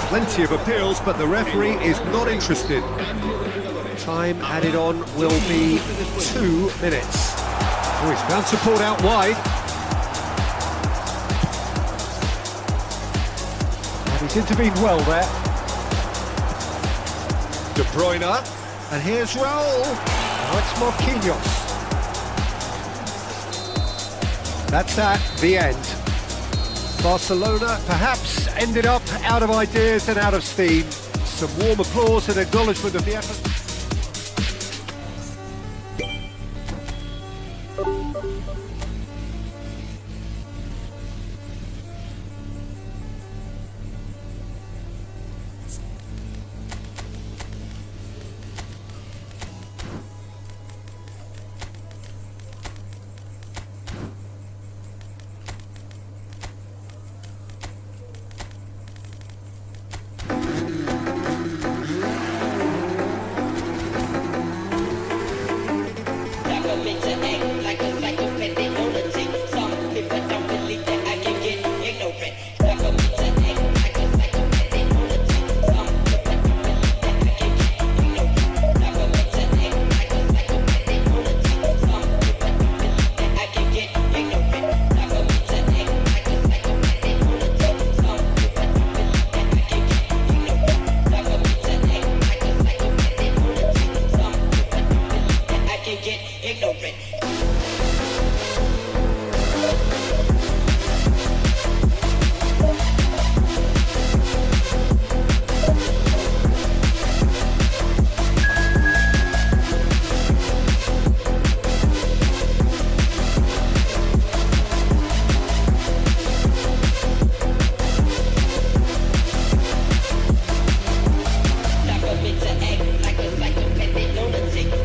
Speaker 4: Plenty of appeals, but the referee is not interested. Time added on will be 2 minutes. Oh, he's found support out wide. And he's intervened well there. De Bruyne. And here's Raul. Now it's Marquinhos. That's that, the end. Barcelona perhaps ended up out of ideas and out of steam. Some warm applause and acknowledgement of the effort.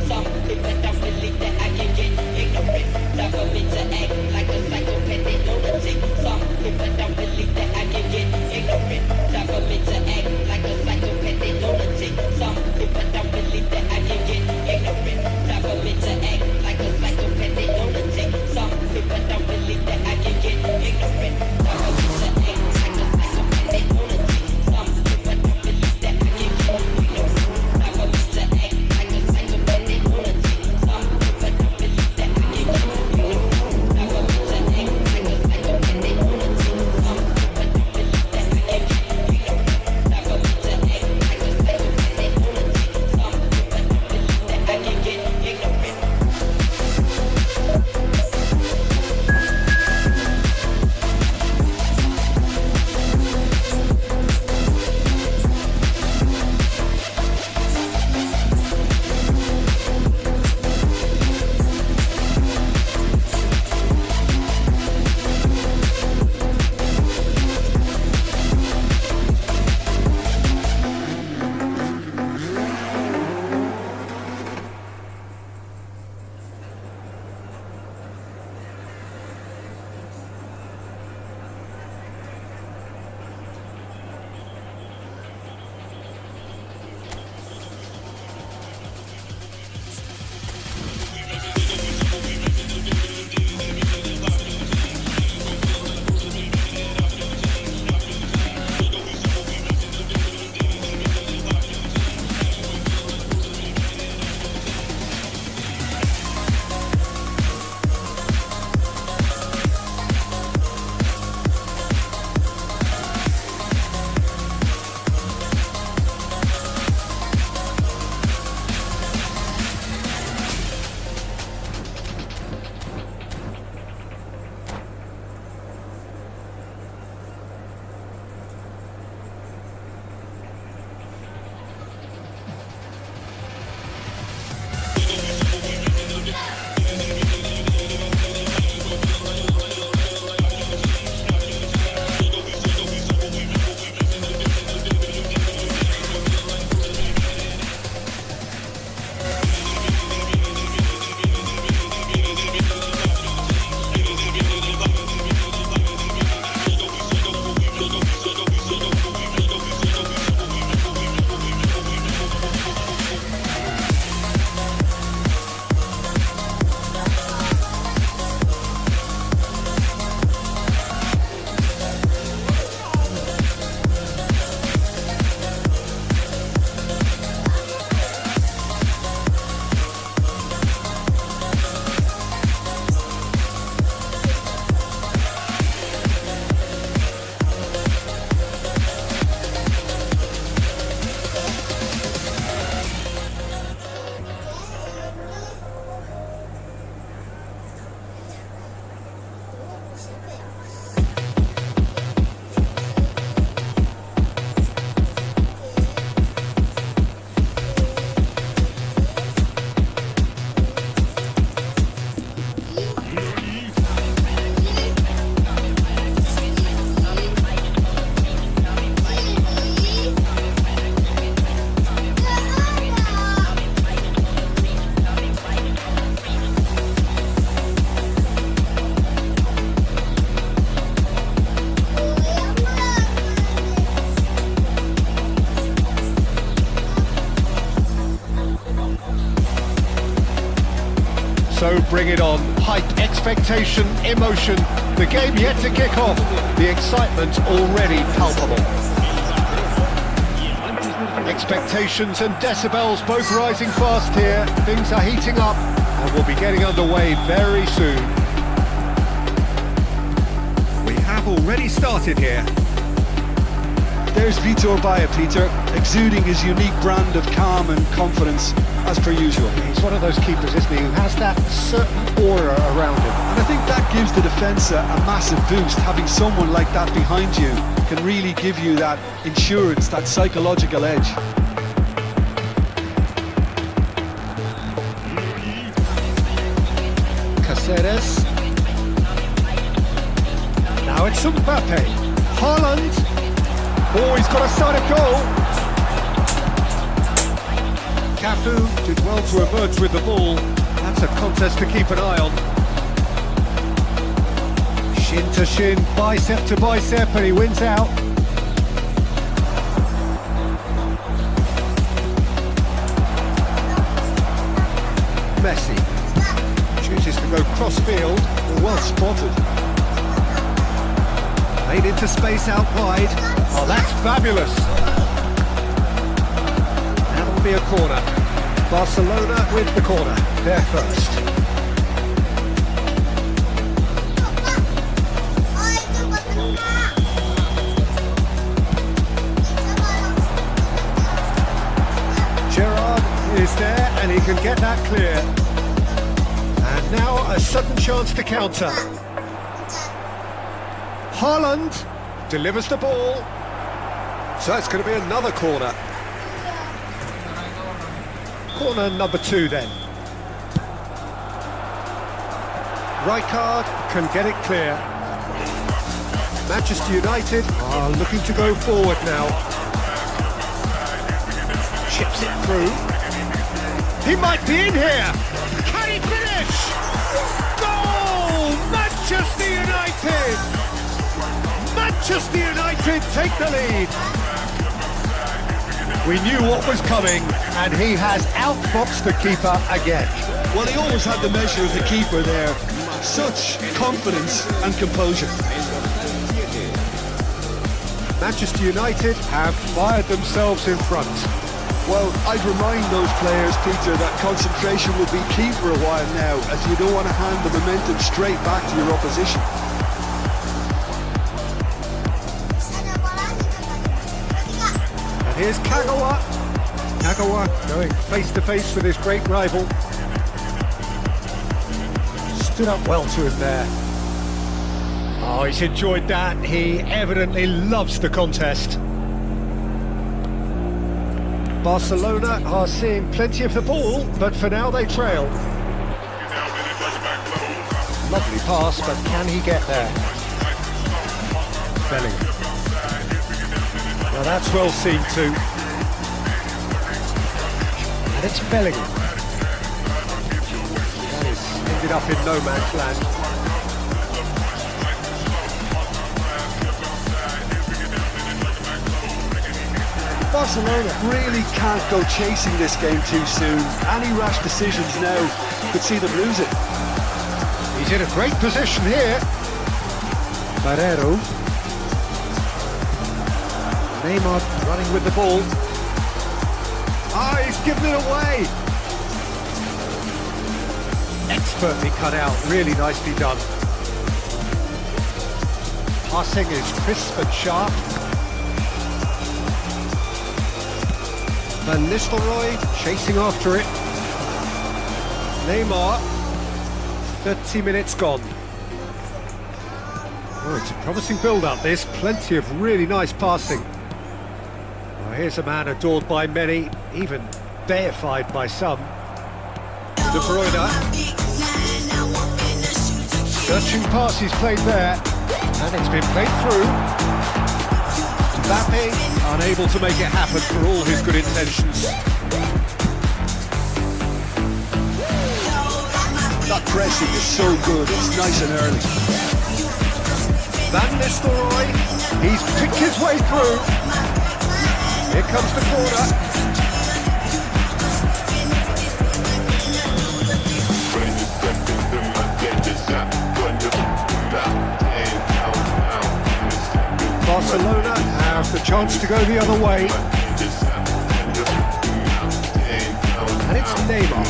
Speaker 1: Some people don't believe that I can get
Speaker 4: So bring it on. Hype, expectation, emotion. The game yet to kick off. The excitement already palpable. Expectations and decibels both rising fast here. Things are heating up and we'll be getting underway very soon. We have already started here.
Speaker 5: There's Vitor Baia, Peter, exuding his unique brand of calm and confidence, as per usual.
Speaker 4: He's one of those keepers, isn't he, who has that certain aura around him.
Speaker 5: And I think that gives the defence a massive boost. Having someone like that behind you can really give you that insurance, that psychological edge.
Speaker 4: Caceres. Now it's Mbappe. Haaland. Oh, he's got a side of goal. Cafu did well to emerge with the ball. That's a contest to keep an eye on. Shin to shin, bicep to bicep, and he wins out. Messi chooses to go cross-field.
Speaker 5: Well spotted.
Speaker 4: Made into space out wide. Oh, that's fabulous. That'll be a corner. Barcelona with the corner. They're first. Gerrard is there and he can get that clear. And now a sudden chance to counter. Haaland delivers the ball. So it's going to be another corner. Corner number 2 then. Rijkaard can get it clear. Manchester United are looking to go forward now. Chips it through. He might be in here. Can he finish? Goal! Manchester United! Manchester United take the lead. We knew what was coming, and he has outfoxed the keeper again.
Speaker 5: Well, he always had the measure of the keeper there. Such confidence and composure.
Speaker 4: Manchester United have fired themselves in front.
Speaker 5: Well, I'd remind those players, Peter, that concentration will be key for a while now, as you don't want to hand the momentum straight back to your opposition.
Speaker 4: And here's Kagawa. Kagawa going face to face with his great rival. Stood up well to him there. Oh, he's enjoyed that. He evidently loves the contest. Barcelona are seeing plenty of the ball, but for now they trail. Lovely pass, but can he get there? Bellingham. Well, that's well seen too. And it's Bellingham. That is ended up in no man's land.
Speaker 5: Barcelona really can't go chasing this game too soon. Any rash decisions now could see them lose it.
Speaker 4: He's in a great position here. Barreiro. Neymar running with the ball. Ah, he's given it away. Expertly cut out, really nicely done. Passing is crisp and sharp. Van Nistelrooy chasing after it. Neymar, 30 minutes gone. Oh, it's a promising build-up this, plenty of really nice passing. Oh, here's a man adored by many, even deified by some. De Bruyne. Searching pass he's played there, and it's been played through. Mbappe unable to make it happen for all his good intentions.
Speaker 5: That pressing is so good, it's nice and early.
Speaker 4: Van Nistelrooy, he's picked his way through. Here comes the corner. Barcelona have the chance to go the other way. And it's Neymar.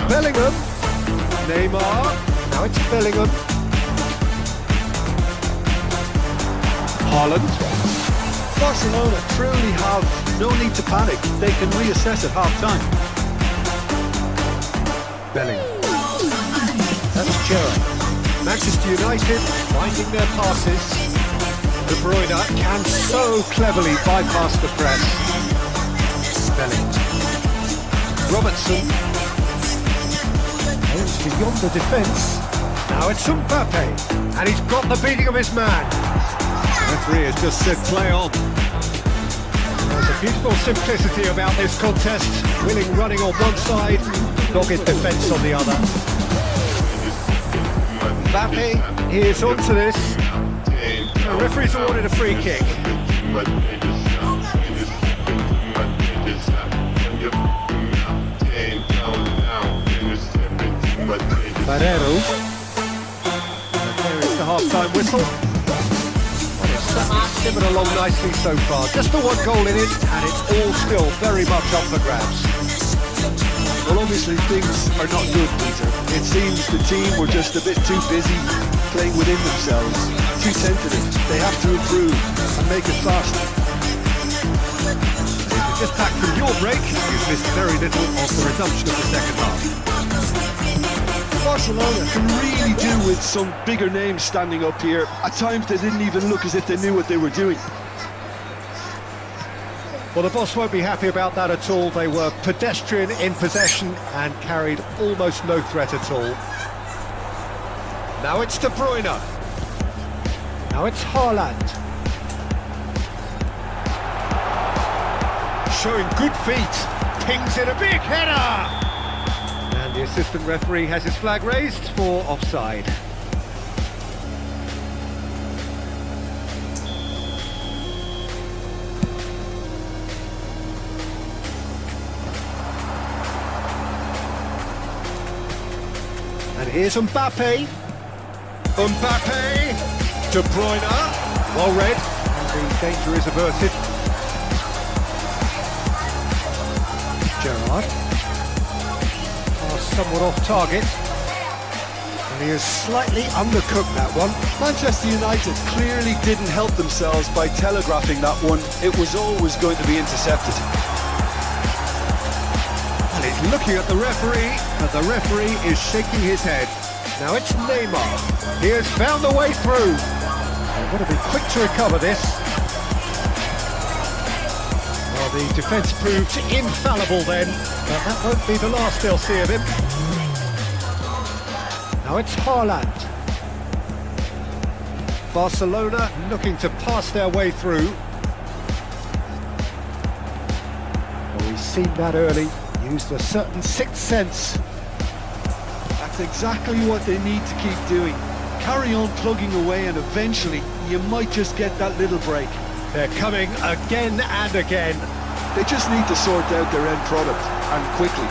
Speaker 4: Bellingham. Neymar. Now it's Bellingham. Haaland.
Speaker 5: Barcelona truly have no need to panic. They can reassess at half-time.
Speaker 4: Bellingham. That's Gerrard. Manchester United finding their passes. De Bruyne can so cleverly bypass the press. Bellingham. Robertson. It's beyond the defence. Now it's Mbappe. And he's got the beating of his man. The referee has just said play on. There's a beautiful simplicity about this contest. Willing running on one side, dogged defence on the other. Mbappe, he is on to this. The referee's awarded a free kick. Barrero. And there is the half-time whistle. And it's certainly simmered along nicely so far. Just the one goal in it, and it's all still very much up for grabs.
Speaker 5: Well, obviously things are not good, Peter. It seems the team were just a bit too busy playing within themselves, too tentative. They have to improve and make it fast.
Speaker 4: If you're just back from your break, you've missed very little of the resumption of the second half.
Speaker 5: Barcelona can really do with some bigger names standing up here. At times they didn't even look as if they knew what they were doing.
Speaker 4: Well, the boss won't be happy about that at all. They were pedestrian in possession and carried almost no threat at all. Now it's De Bruyne. Now it's Haaland. Showing good feet. Pings in a big header. And the assistant referee has his flag raised for offside. And here's Mbappe. Mbappe. De Bruyne. Well read. And the danger is averted. Gerrard. Pass somewhat off target. And he has slightly undercooked that one.
Speaker 5: Manchester United clearly didn't help themselves by telegraphing that one. It was always going to be intercepted.
Speaker 4: And he's looking at the referee, and the referee is shaking his head. Now it's Neymar. He has found the way through. They've got to be quick to recover this. Well, the defence proved infallible then, but that won't be the last they'll see of him. Now it's Haaland. Barcelona looking to pass their way through. Well, we've seen that early. Used a certain sixth sense.
Speaker 5: That's exactly what they need to keep doing. Carry on plugging away and eventually you might just get that little break.
Speaker 4: They're coming again and again.
Speaker 5: They just need to sort out their end product, and quickly.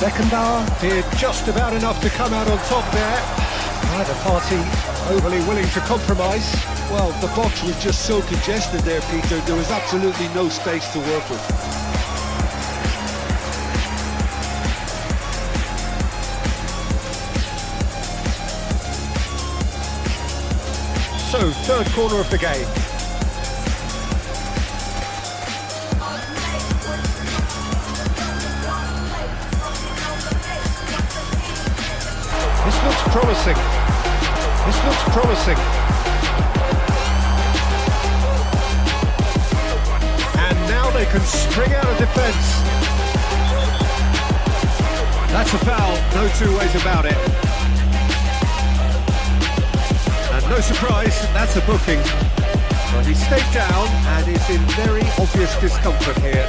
Speaker 4: Beckenbauer did just about enough to come out on top there. Neither party overly willing to compromise.
Speaker 5: Well, the box was just so congested there, Peter. There was absolutely no space to work with.
Speaker 4: So, third corner of the game. This looks promising. This looks promising. And now they can spring out of defence. That's a foul, no two ways about it. And no surprise, that's a booking. But he stayed down and is in very obvious discomfort here.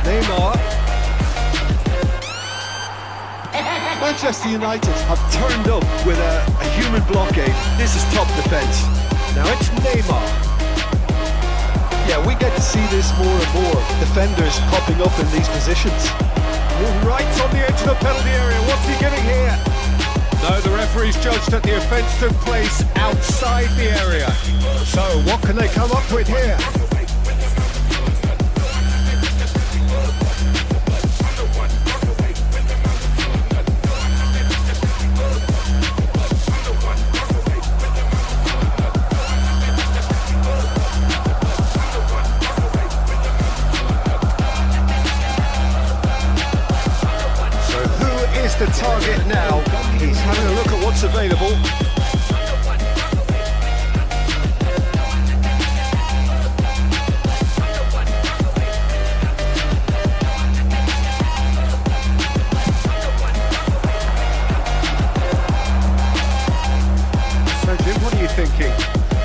Speaker 4: Neymar.
Speaker 5: Manchester United have turned up with a human blockade. This is top defence.
Speaker 4: Now it's Neymar.
Speaker 5: Yeah, we get to see this more and more. Defenders popping up in these positions.
Speaker 4: Right on the edge of the penalty area. What's he giving here? No, the referee's judged that the offence took place outside the area. So, what can they come up with here? The target now. He's having a look at what's available. So Jim, what are you thinking?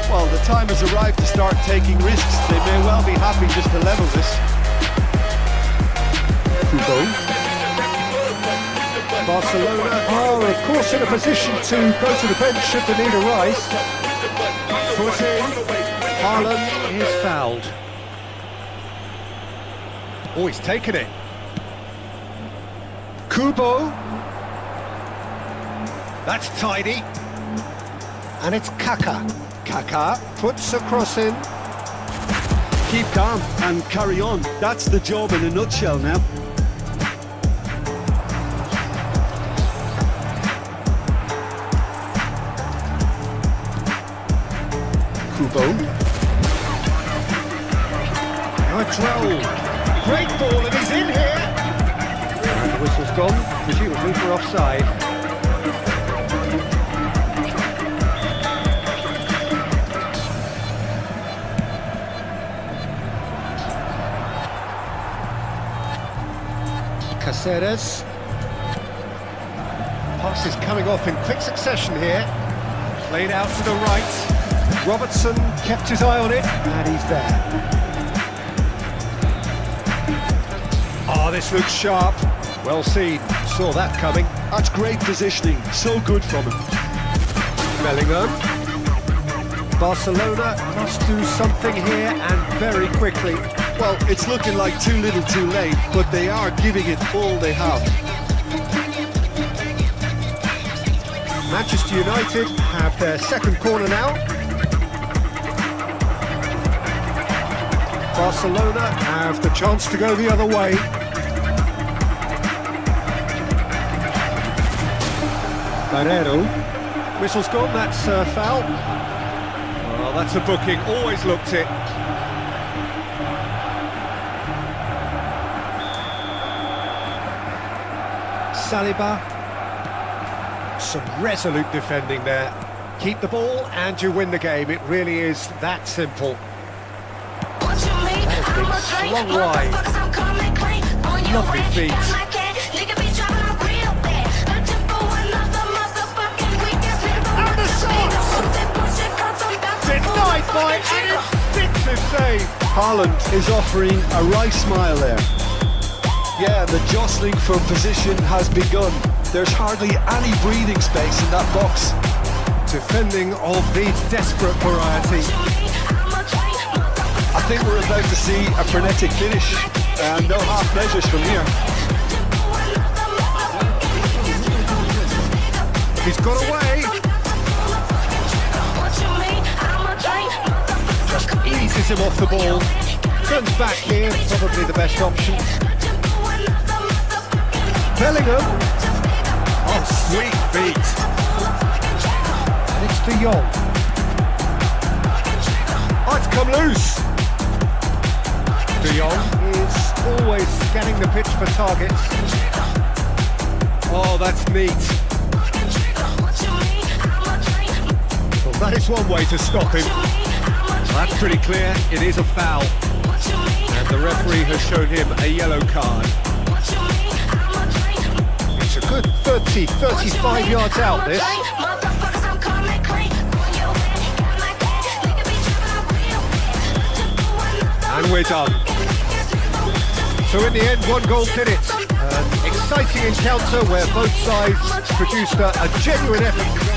Speaker 7: Well, the time has arrived to start taking risks. They may well be happy just to level this.
Speaker 4: Barcelona are, of course, in a position to go to the bench should the need arise. Foot in. Haaland is fouled. Oh, he's taken it. Kubo. That's tidy. And it's Kaka. Kaka puts a cross in.
Speaker 5: Keep calm and carry on. That's the job in a nutshell now.
Speaker 4: Kubo. Now a drill. Great ball, and he's in here. And the whistle's gone, presumably for offside. Caceres. Pass is coming off in quick succession here. Played out to the right. Robertson kept his eye on it, and he's there. Oh, this looks sharp. Well seen. Saw that coming.
Speaker 5: That's great positioning. So good from him.
Speaker 4: Bellingham. Barcelona must do something here, and very quickly.
Speaker 5: Well, it's looking like too little too late, but they are giving it all they have.
Speaker 4: Manchester United have their second corner now. Barcelona have the chance to go the other way. Barrero. Whistle's gone, that's a foul. Well, that's a booking, always looked it. Saliba. Some resolute defending there. Keep the ball and you win the game. It really is that simple. Long wide. Lovely feet. And the shot! Denied by an instinctive save.
Speaker 5: Haaland is offering a right smile there. Yeah, the jostling for position has begun. There's hardly any breathing space in that box.
Speaker 4: Defending of the desperate variety.
Speaker 5: I think we're about to see a frenetic finish, and no half measures from here.
Speaker 4: He's got away. Just eases him off the ball. Turns back here, probably the best option. Bellingham. Oh, sweet feet. And it's De Jong. Oh, it's come loose. De Jong is always scanning the pitch for targets. Oh, that's neat. Well, that is one way to stop him. Well, that's pretty clear. It is a foul. And the referee has shown him a yellow card. It's a good 30, 35 yards out, this. And we're done. So in the end, one goal did it. An exciting encounter where both sides produced a genuine effort.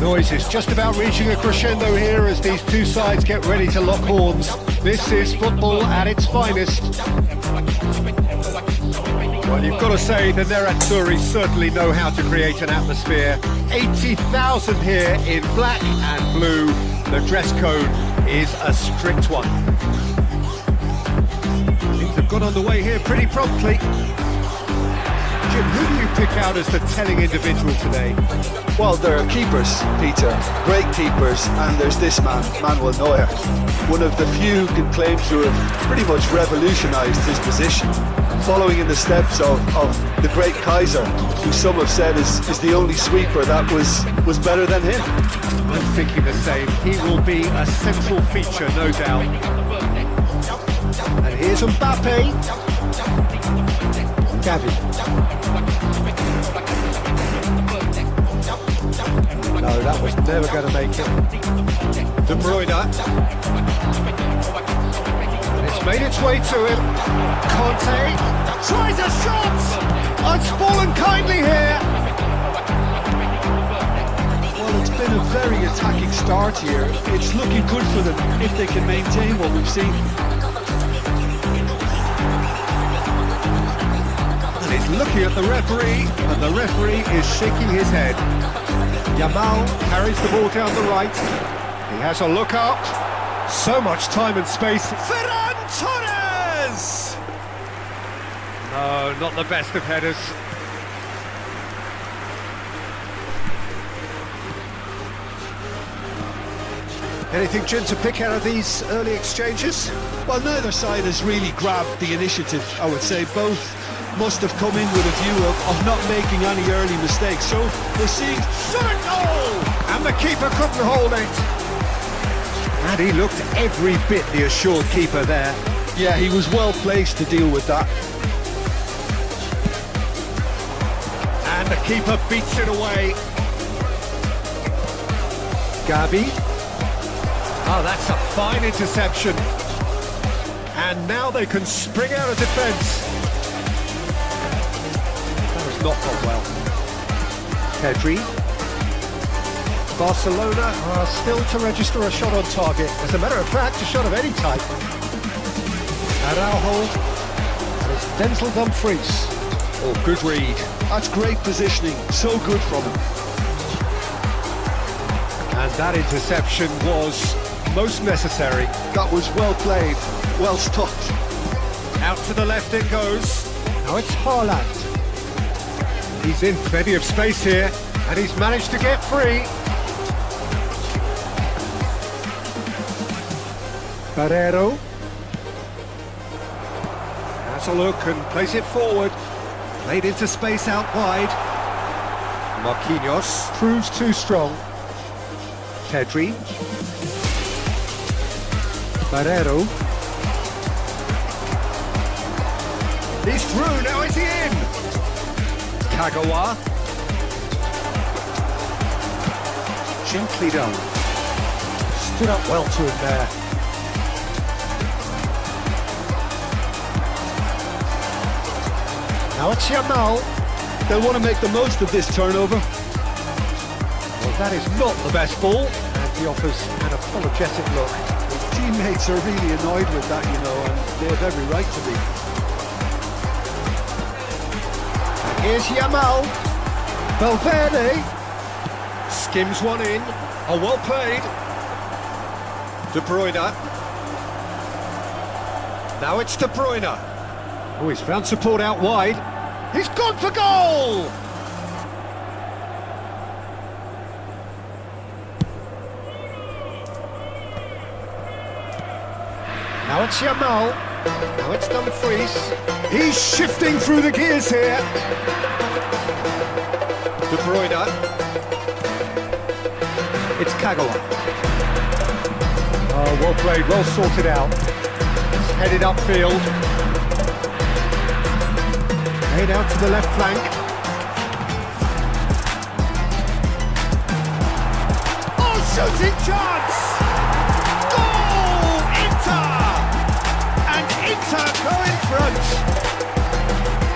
Speaker 4: Noise is just about reaching a crescendo here as these two sides get ready to lock horns. This is football at its finest. Well, you've got to say the Nerazzurri certainly know how to create an atmosphere. 80,000 here in black and blue. The dress code is a strict one. Things have got underway here pretty promptly. Jim, who do you pick out as the telling individual today?
Speaker 6: Well, there are keepers, Peter, great keepers, and there's this man, Manuel Neuer, one of the few who can claim to have pretty much revolutionised his position, following in the steps of the great Kaiser, who some have said is the only sweeper that was better than him.
Speaker 4: I'm thinking the same. He will be a central feature, no doubt. And here's Mbappe. Gavi. No, that was never going to make it. De Bruyne. And it's made its way to him. Conte tries a shot! It's fallen kindly here.
Speaker 6: Well, it's been a very attacking start here. It's looking good for them if they can maintain what we've seen.
Speaker 4: And he's looking at the referee, and the referee is shaking his head. Yamal carries the ball down the right. He has a look up. So much time and space. Ferran Torres! No, not the best of headers. Anything, Jim, to pick out of these early exchanges?
Speaker 6: Well, neither side has really grabbed the initiative, I would say. Both must have come in with a view of not making any early mistakes. So we'll see.
Speaker 4: And the keeper couldn't hold it. And he looked every bit the assured keeper there.
Speaker 6: Yeah, he was well placed to deal with that.
Speaker 4: And the keeper beats it away. Gavi. Oh, that's a fine interception. And now they can spring out of defence. That has not gone well. Pedri. Barcelona are still to register a shot on target. As a matter of fact, a shot of any type. Araujo. And it's Denzel Dumfries. Oh, good read.
Speaker 6: That's great positioning. So good from him.
Speaker 4: And that interception was most necessary.
Speaker 6: That was well played, well stopped.
Speaker 4: Out to the left it goes. Now it's Haaland. He's in plenty of space here, and he's managed to get free. Barrero. Has a look and plays it forward. Played into space out wide. Marquinhos proves too strong. Pedri. Barrero. He's through, now is he in? Kagawa. Gently done. Stood up well to him there. Now it's Yamal.
Speaker 6: They'll want to make the most of this turnover.
Speaker 4: Well, that is not the best ball. And he offers an apologetic look.
Speaker 6: His teammates are really annoyed with that, you know, and they have every right to be.
Speaker 4: And here's Yamal. Valverde. Skims one in. Oh, well played. De Bruyne. Now it's De Bruyne. Oh, he's found support out wide. He's gone for goal! Now it's Yamal. Now it's Dumfries. He's shifting through the gears here. De Bruyne. It's Kagawa. Oh, well played, well sorted out. It's headed upfield. Made out to the left flank. Oh, shooting chance! Goal! Inter! And Inter go in front.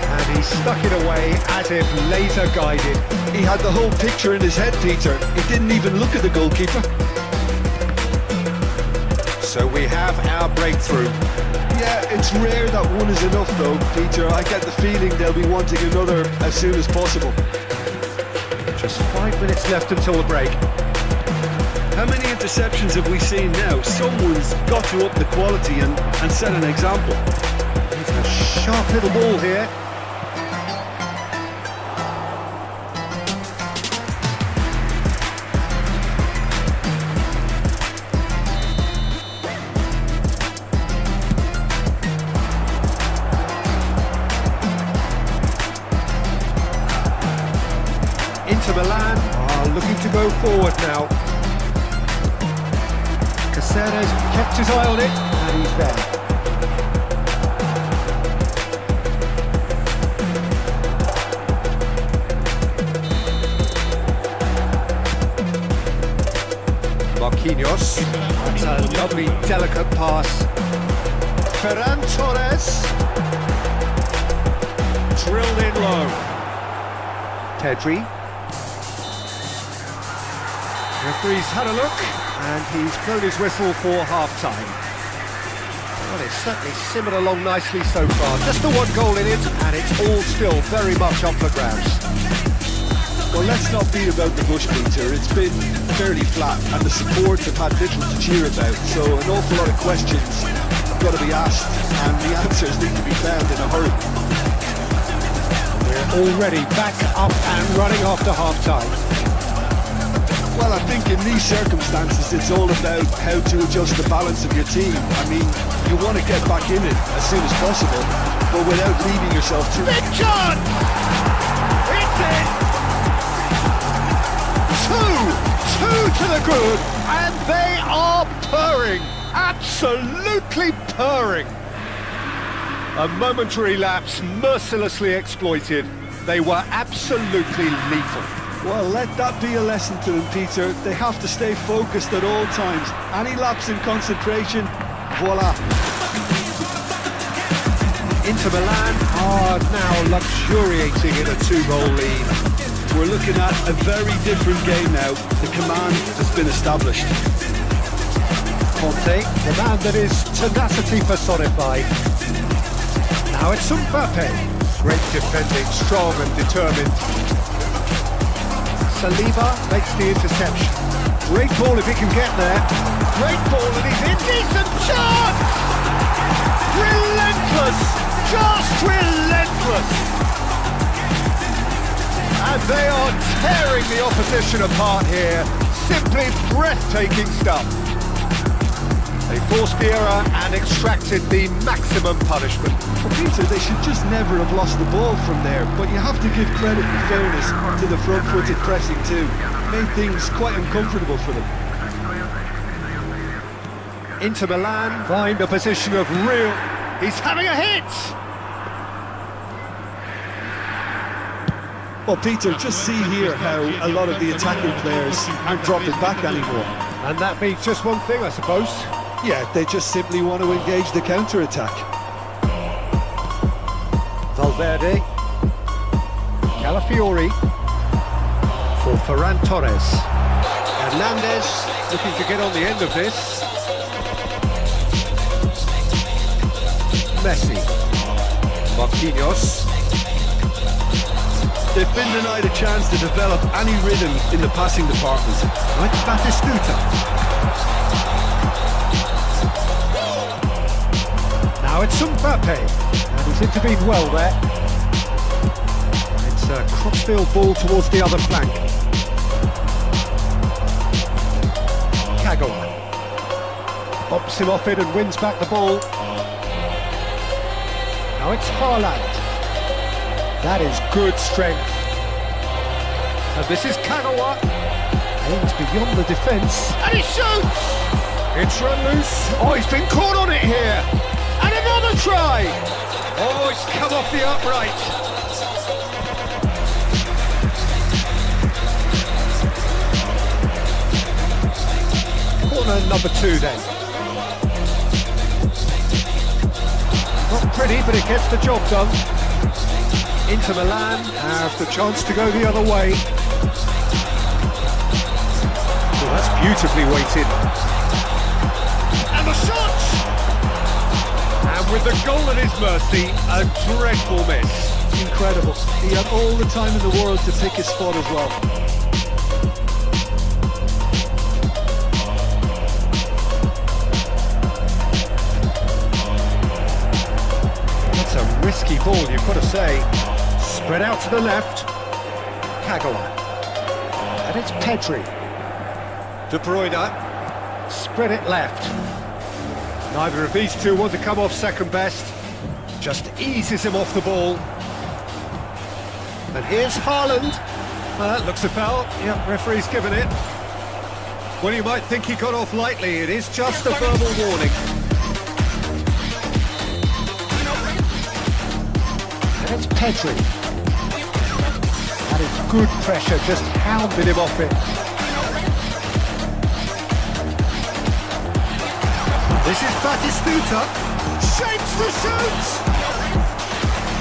Speaker 4: And he stuck it away as if laser guided.
Speaker 6: He had the whole picture in his head, Peter. He didn't even look at the goalkeeper.
Speaker 4: So we have our breakthrough.
Speaker 6: Yeah, it's rare that one is enough though, Peter. I get the feeling they'll be wanting another as soon as possible.
Speaker 4: Just 5 minutes left until the break.
Speaker 6: How many interceptions have we seen now? Someone's got to up the quality and set an example.
Speaker 4: It's a sharp little ball here. Inter Milan are looking to go forward now. Caceres kept his eye on it, and he's there. Marquinhos, that's a lovely, delicate pass. Ferran Torres, drilled in low. Pedri. Referee's had a look, and he's blown his whistle for half-time. Well, it's certainly simmered along nicely so far. Just the one goal in it, and it's all still very much up for grabs.
Speaker 6: Well, let's not beat about the bush, Peter. It's been fairly flat, and the support have had little to cheer about, so an awful lot of questions have got to be asked, and the answers need to be found in a hurry.
Speaker 4: We're already back up and running after half-time.
Speaker 6: Well, I think in these circumstances, it's all about how to adjust the balance of your team. I mean, you want to get back in it as soon as possible, but without leaving yourself too...
Speaker 4: Big shot! It's in! Two to the good, and they are purring, absolutely purring. A momentary lapse mercilessly exploited. They were absolutely lethal.
Speaker 6: Well, let that be a lesson to them, Peter. They have to stay focused at all times. Any lapse in concentration, voila.
Speaker 4: Inter Milan are now luxuriating in a 2-goal lead.
Speaker 6: We're looking at a very different game now. The command has been established.
Speaker 4: Conte, the man that is tenacity personified. Now it's Mbappe. Great defending, strong and determined. Saliba makes the interception. Great ball if he can get there. Great ball and he's in. Decent chance! Relentless! Just relentless! And they are tearing the opposition apart here. Simply breathtaking stuff. They forced the error and extracted the maximum punishment.
Speaker 6: Well, Peter, they should just never have lost the ball from there, but you have to give credit and fairness to the front-footed pressing too. Made things quite uncomfortable for them.
Speaker 4: Inter Milan find a position of real... He's having a hit!
Speaker 6: Well, Peter, just see here how a lot of the attacking players aren't dropping back anymore.
Speaker 4: And that means just one thing, I suppose.
Speaker 6: Yeah, they just simply want to engage the counter-attack.
Speaker 4: Valverde. Calafiori. For Ferran Torres. Hernandez looking to get on the end of this. Messi. Marquinhos.
Speaker 6: They've been denied a chance to develop any rhythm in the passing department.
Speaker 4: Like Batistuta. Now it's Mbappe, and he's intervened well there. It's a crossfield ball towards the other flank. Kagawa. Bops him off it and wins back the ball. Now it's Haaland. That is good strength. And this is Kagawa. Aims beyond the defence. And he shoots! It's run loose. Oh, he's been caught on it here. And another try! Oh, it's come off the upright. Corner number 2 then. Not pretty, but it gets the job done. Inter Milan have the chance to go the other way. Oh, that's beautifully weighted. And the shot! And with the goal at his mercy, a dreadful miss.
Speaker 5: Incredible. He had all the time in the world to pick his spot as well.
Speaker 4: That's a risky ball, you've got to say. Spread out to the left. Kagawa. And it's Pedri. De Bruyne. Spread it left. Neither of these two want to come off second best. Just eases him off the ball. And here's Haaland. That looks a foul. Yep, referee's given it. Well, you might think he got off lightly. It is just a verbal warning. And it's Pedri. That is good pressure, just hounded him off it. This is Batistuta. Shapes the shoot!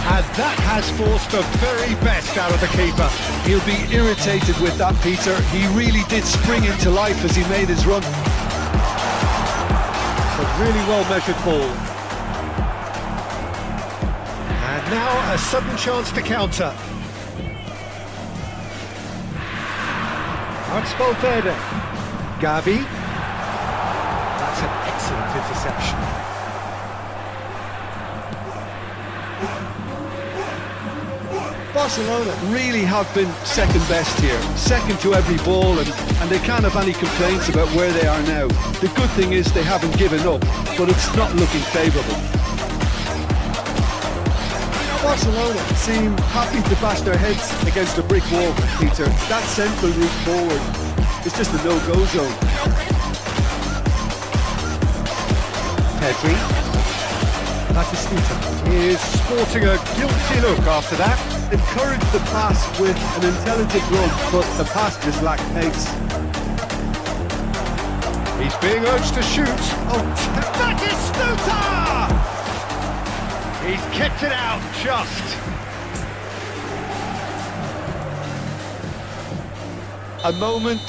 Speaker 4: And that has forced the very best out of the keeper.
Speaker 6: He'll be irritated with that, Peter. He really did spring into life as he made his run.
Speaker 4: A really well-measured ball. And now a sudden chance to counter. That's Valverde. Gavi. That's an excellent interception.
Speaker 6: Barcelona really have been second best here, second to every ball, and they can't have any complaints about where they are now. The good thing is they haven't given up, but it's not looking favourable. Barcelona seem happy to bash their heads against a brick wall, Peter. That central route forward is just a no-go zone.
Speaker 4: Pedri. Batistuta is sporting a guilty look after that.
Speaker 6: Encourage the pass with an intelligent run, but the pass just lacked pace.
Speaker 4: He's being urged to shoot. Oh, Batistuta! He's kept it out just.
Speaker 6: A moment